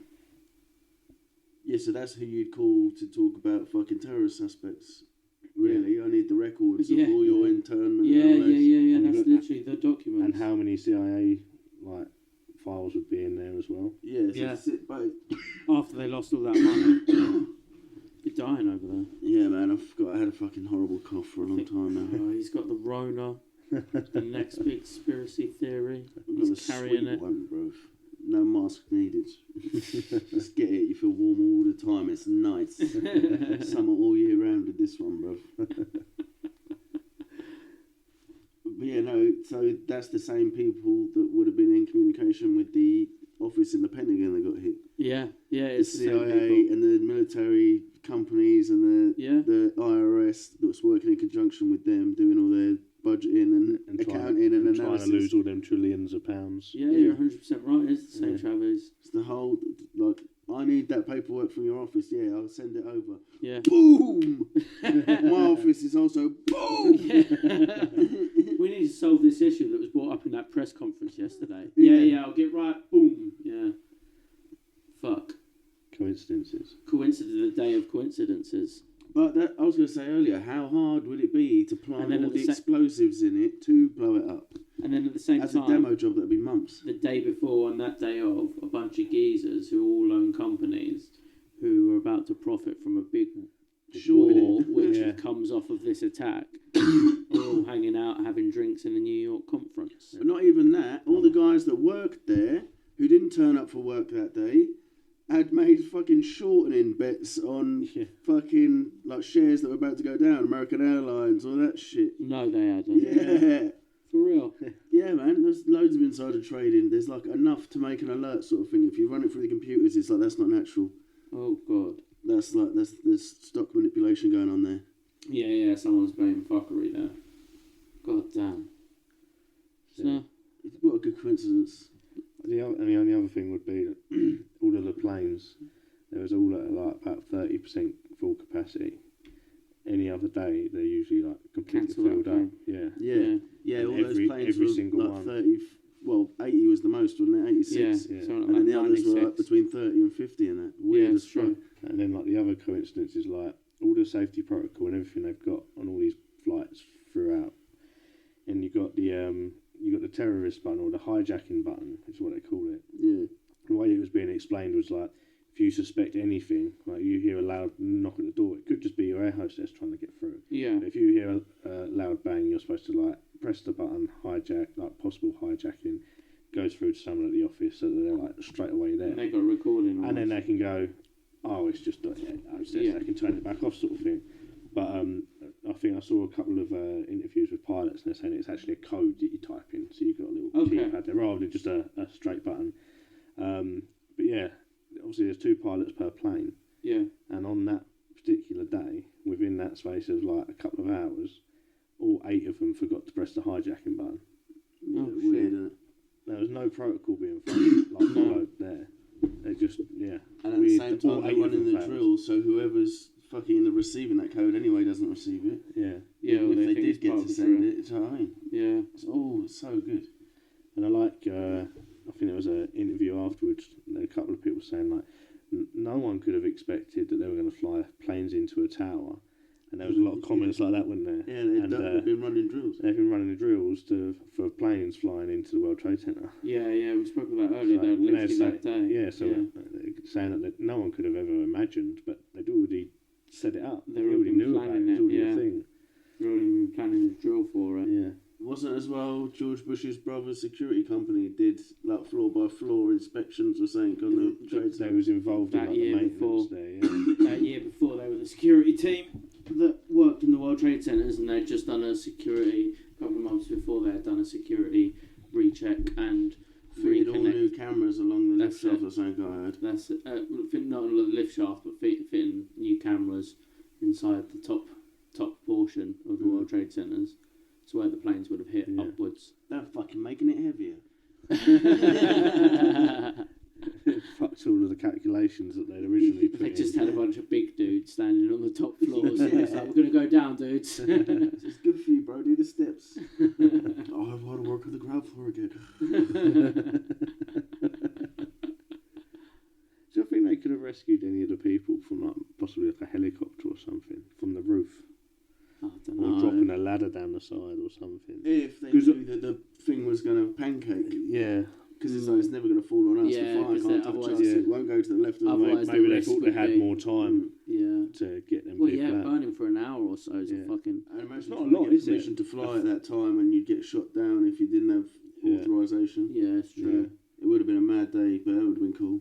Yeah, so that's who you'd call to talk about fucking terrorist suspects. Really, I need the records
Yeah.
of all your internment.
Yeah.
And
That's
you got-
literally the document.
And how many CIA like files would be in there as well.
Yeah, so
Yeah.
but
After they lost all that money. You're dying over there.
yeah, man, I had a fucking horrible cough for a long time now.
Oh, he's got the Rona. The next big conspiracy theory.
I've got
He's
the
carrying
sweet
it.
one, bro. No mask needed. Just get it. You feel warm all the time. It's nice. Summer all year round with this one, bro. But yeah, no. So that's the same people that would have been in communication with the office in the Pentagon that got hit.
Yeah,
The
it's the same
CIA
people.
and the military companies and
Yeah.
the IRS that was working in conjunction with them, doing all their budgeting and accounting and
trying to
analysis.
lose all them trillions of pounds.
Yeah, you're 100% right. It's the same,
Yeah.
Travis.
It's the whole, like, I need that paperwork from your office. Yeah, I'll send it over.
Yeah.
Boom! My office is also boom!
We need to solve this issue that was brought up in that press conference yesterday. Yeah, I'll get right. Boom. Yeah. Fuck.
Coincidences.
The day of coincidences.
But I was going to say earlier, how hard would it be to plant all the explosives in it to blow it up?
And then at the same
As
time,
a demo job, that'd be months.
the day before and that day of, a bunch of geezers who all own companies who are about to profit from a big war which comes off of this attack, are all hanging out having drinks in the New York conference.
But not even that. All the guys that worked there, who didn't turn up for work that day, had made fucking shortening bets on fucking like shares that were about to go down, American Airlines, all that shit.
No, they hadn't.
Yeah.
For real.
Yeah, man. There's loads of insider trading. There's like enough to make an alert sort of thing. If you run it through the computers, it's like that's not natural.
Oh god.
That's there's stock manipulation going on there.
Yeah. Someone's playing fuckery there. God damn. So.
What a good coincidence.
The only other thing would be that all of the planes, there was all at like about 30% full capacity. Any other day, they're usually like completely filled up.
Yeah. All those planes
every
were like 30. Well, 80 was the most, wasn't it? 86.
Yeah.
And then the others were like between 30 and 50 and that. Weird as fuck.
And then like the other coincidence is like all the safety protocol and everything they've got on all these flights throughout. And you got the terrorist button or the hijacking button, is what they call it.
Yeah.
The way it was being explained was like, if you suspect anything, like you hear a loud knock at the door, it could just be your air hostess trying to get through.
Yeah.
But if you hear a loud bang, you're supposed to like press the button, hijack, like possible hijacking, goes through to someone at the office so that they're like straight away there.
And they got a recording.
And then they can go, oh, it's just they can turn it back off, sort of thing. But I think I saw a couple of interviews with pilots, and they're saying it's actually a code that you type in, so you've got a little keypad there rather than just a straight button. But yeah, obviously there's 2 pilots per plane.
Yeah.
And on that particular day, within that space of like a couple of hours, all 8 of them forgot to press the hijacking button.
Weird, isn't it?
There was no protocol being followed there. They just,
And at the same time, they're running the drill, so whoever's fucking receiving that code anyway doesn't receive it.
Yeah.
Even if they did get to send it, it's alright.
Yeah.
It's so good.
And I like, I think there was an interview afterwards, and a couple of people saying like, no one could have expected that they were going to fly planes into a tower. And there was a lot of comments like that, weren't there?
Yeah, they've been running drills.
They've been running the drills for planes flying into the World Trade Centre.
Yeah, we spoke about earlier. They were lifting that day.
Yeah, so saying that no one could have ever imagined, but they'd already set it up. They already knew about it. It was already a thing.
They'd already been planning the drill for it.
Yeah.
Wasn't as well George Bush's brother's security company did like floor by floor inspections or something on the Trade Centre.
They was involved in like, the maintenance there. Yeah.
That year before, they were the security team that worked in the World Trade Centres, and they'd just done a security, a couple of months before they had done a security recheck and
fitted all new cameras along the lift shaft or something I heard.
That's it. Not along the lift shaft, but fitting new cameras inside the top portion of the World Trade Centres. It's where the planes would have hit upwards.
They're fucking making it heavier.
Fucked all of the calculations that they'd originally put
They just
in.
had a bunch of big dudes standing on the top floors. It's like, we're going to go down, dudes.
It's good for you, bro. Do the steps. I want to work on the ground floor again.
Do you think they could have rescued any of the people from like possibly like a helicopter or something from the roof?
I don't know.
Or dropping a ladder down the side or something.
If they knew that the thing was going to pancake.
Yeah.
Because it's like it's never going to fall on us.
Yeah,
the fire can't touch us. It won't go to the left or the right.
Maybe they thought they had more time to get them people out.
Burning for an hour or so is a fucking...
I imagine
it's not a lot, is it?
Permission to fly at that time and you'd get shot down if you didn't have authorisation.
Yeah, it's true.
Yeah. It would have been a mad day, but that would have been cool.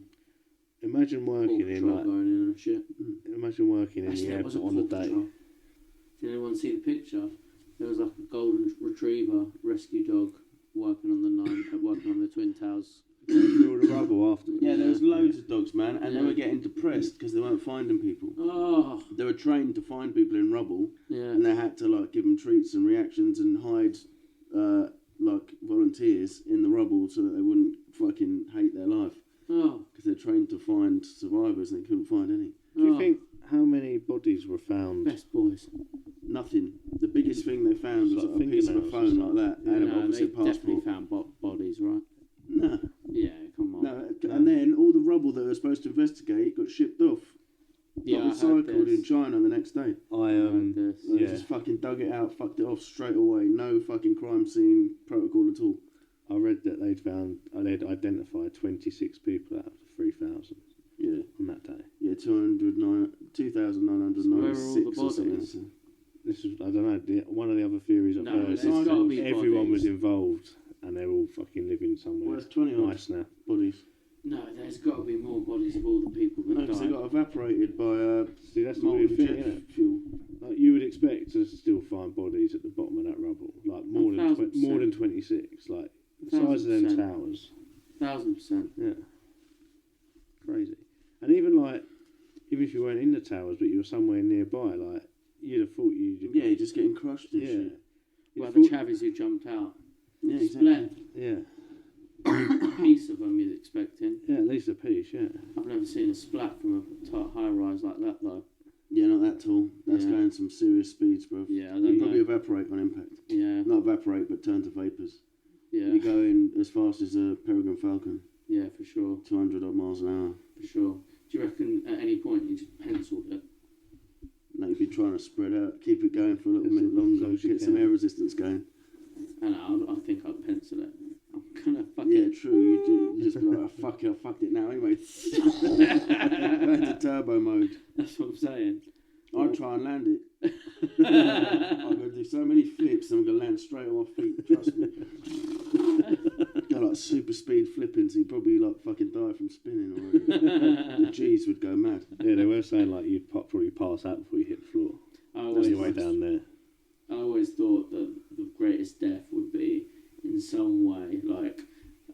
Imagine working in like...
going in and shit.
Imagine working in the airport on the day.
Did anyone see the picture? There was like a golden retriever rescue dog working on the Twin Towers.
Through all the rubble afterwards.
Yeah, there was loads of dogs, man, and they were getting depressed because they weren't finding people.
Oh.
They were trained to find people in rubble,
and
they had to like give them treats and reactions and hide like volunteers in the rubble so that they wouldn't fucking hate their life.
Oh.
Because they're trained to find survivors, and they couldn't find any.
Do you think how many bodies were found?
Best boys?
Nothing. The biggest thing they found was
Like
like a piece of a phone like that, and
No,
obviously
they
a
definitely
passport.
found bodies, right?
No,
Yeah, come on.
no. And then all the rubble that they were supposed to investigate got shipped off.
Yeah,
Got recycled in China the next day.
I
They
yeah.
just fucking dug it out, fucked it off straight away. No fucking crime scene protocol at all.
I read that they'd identified 26 people out of the 3,000
Yeah,
on that day.
yeah, 2,996
So where are all the
or something.
bodies?
This is, I don't know, one of the other theories I've
No,
heard
there's
is
gotta
that
be
everyone was
bodies.
involved and they're all fucking living somewhere
Well, it's 20 odd
nice now.
bodies.
No, there's got to be more bodies of all the people that
No, because they
died.
got evaporated by
See, that's the
molten
weird thing,
jet
isn't it?
fuel.
Like, you would expect to still find bodies at the bottom of that rubble, like more than 26, like the size of them
1,000%.
towers.
1,000%.
Yeah, crazy. And even if you weren't in the towers, but you were somewhere nearby, like you'd have thought you'd have
Yeah, you're just getting crushed and
yeah.
shit.
You'd
Well,
have
the
thought-
chavies who jumped out.
Yeah, exactly.
Split.
yeah,
A piece of them you're expecting.
yeah, at least a piece, yeah.
I've never seen a splat from a high rise like that though.
Yeah, not that tall. That's
Yeah.
going some serious speeds, bro.
Yeah, I
You
don't
probably
know.
evaporate on impact.
Yeah,
Not evaporate, but turn to vapours.
yeah,
You go in as fast as a peregrine falcon,
yeah, for sure,
200 odd miles an hour.
for sure. Do you reckon at any point you just penciled it?
Now you've been trying to spread out, keep it going for a little
As
minute longer,
close as you
get some
can.
air resistance going.
And I think I'd pencil it. I'm gonna fuck
Yeah,
it.
true. You do. You just be like, oh, fuck it, I fucked it now anyway. Go into turbo mode.
That's what I'm saying.
I'd try and land it. I'm going to do so many flips and I'm going to land straight on my feet, trust me. Go like super speed flipping, so you probably like fucking die from spinning already. The G's would go mad.
Yeah, they were saying like you'd probably pass out before you hit the floor.
I
On
always,
your way down there.
I always thought that the greatest death would be in some way, like,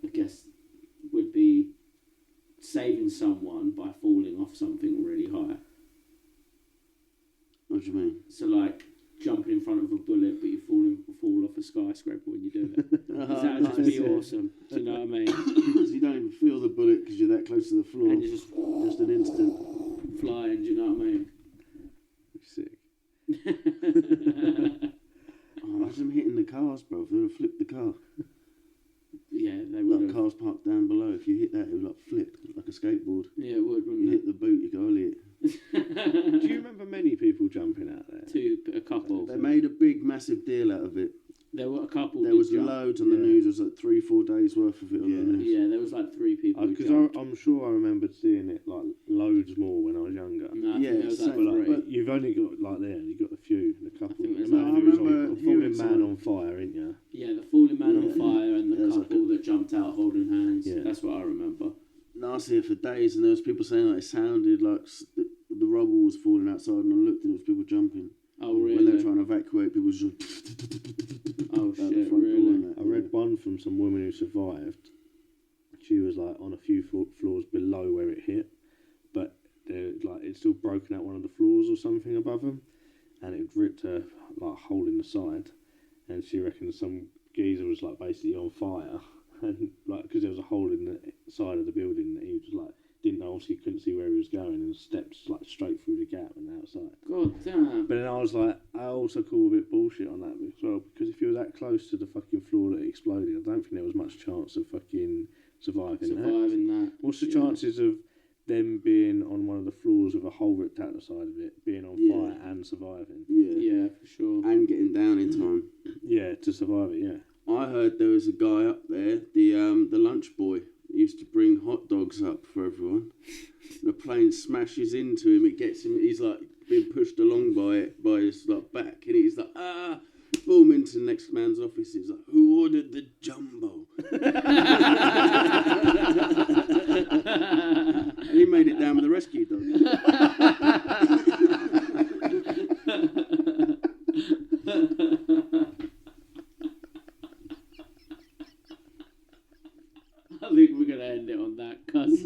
I guess, would be saving someone by falling off something really high.
What do you mean?
So, like, jumping in front of a bullet, but you fall off a skyscraper when you do it. Because that would just be awesome. Do you know what I mean?
So you don't even feel the bullet because you're that close to the floor.
And you just
Just an instant.
flying, do you know what I mean?
Sick.
Oh, imagine them hitting the cars, bro. If they would have flipped the car.
Yeah, they would
Like
have.
cars parked down below. If you hit that, it would like flip like a skateboard.
Yeah, it would,
You
wouldn't
hit the boot, you go ollie it.
it?
Do you remember many people jumping out there?
A couple.
They made a big, massive deal out of it.
There were a couple.
There
did
was
jump.
loads on the
Yeah.
news. There was like 3-4 days worth of it on
Yeah.
the news.
Yeah, there was like 3 people. who
Because
jumped.
I'm sure I remembered seeing it like loads more when I was younger.
No, I
Yeah,
think there was like
same,
But, like,
3.
but you've only got like you've got a few, a couple.
think there's
The man
like-
who was
I remember
on,
hearing
falling man
someone-
on fire, ain't you?
Yeah, the falling man
Yeah.
on fire and the
There's like
couple that jumped out holding hands.
Yeah.
That's what I remember.
And I was here for days, and there was people saying like it sounded like the rubble was falling outside, and I looked and there was people jumping.
Oh,
When they
really?
were trying to evacuate, people was just
Oh,
out the
shit,
front door
really?
and that.
I read one from some woman who survived. She was like on a few floors below where it hit, but it's still broken out one of the floors or something above them, and it ripped her like a hole in the side. And she reckons some geezer was like basically on fire, and like because there was a hole in the side of the building that he was like didn't know, obviously couldn't see where he was going, and stepped like straight through the gap and outside.
God damn.
But then I was like, I also call a bit bullshit on that as well, because if you're that close to the fucking floor that it exploded, I don't think there was much chance of fucking surviving that.
Surviving that.
What's the
Yeah.
chances of them being on one of the floors with a hole ripped out the side of it, being on
Yeah.
fire and surviving?
Yeah.
Yeah, for sure.
And getting down in time.
Yeah, to survive it, yeah.
I heard there was a guy up there, the lunch boy, used to bring hot dogs up for everyone. The plane smashes into him. It gets him. He's like being pushed along by his like back, and he's like boom into the next man's office. He's like, who ordered the jumbo? And he made it down with the rescue dog.
I think we're going to end it on that, cuz.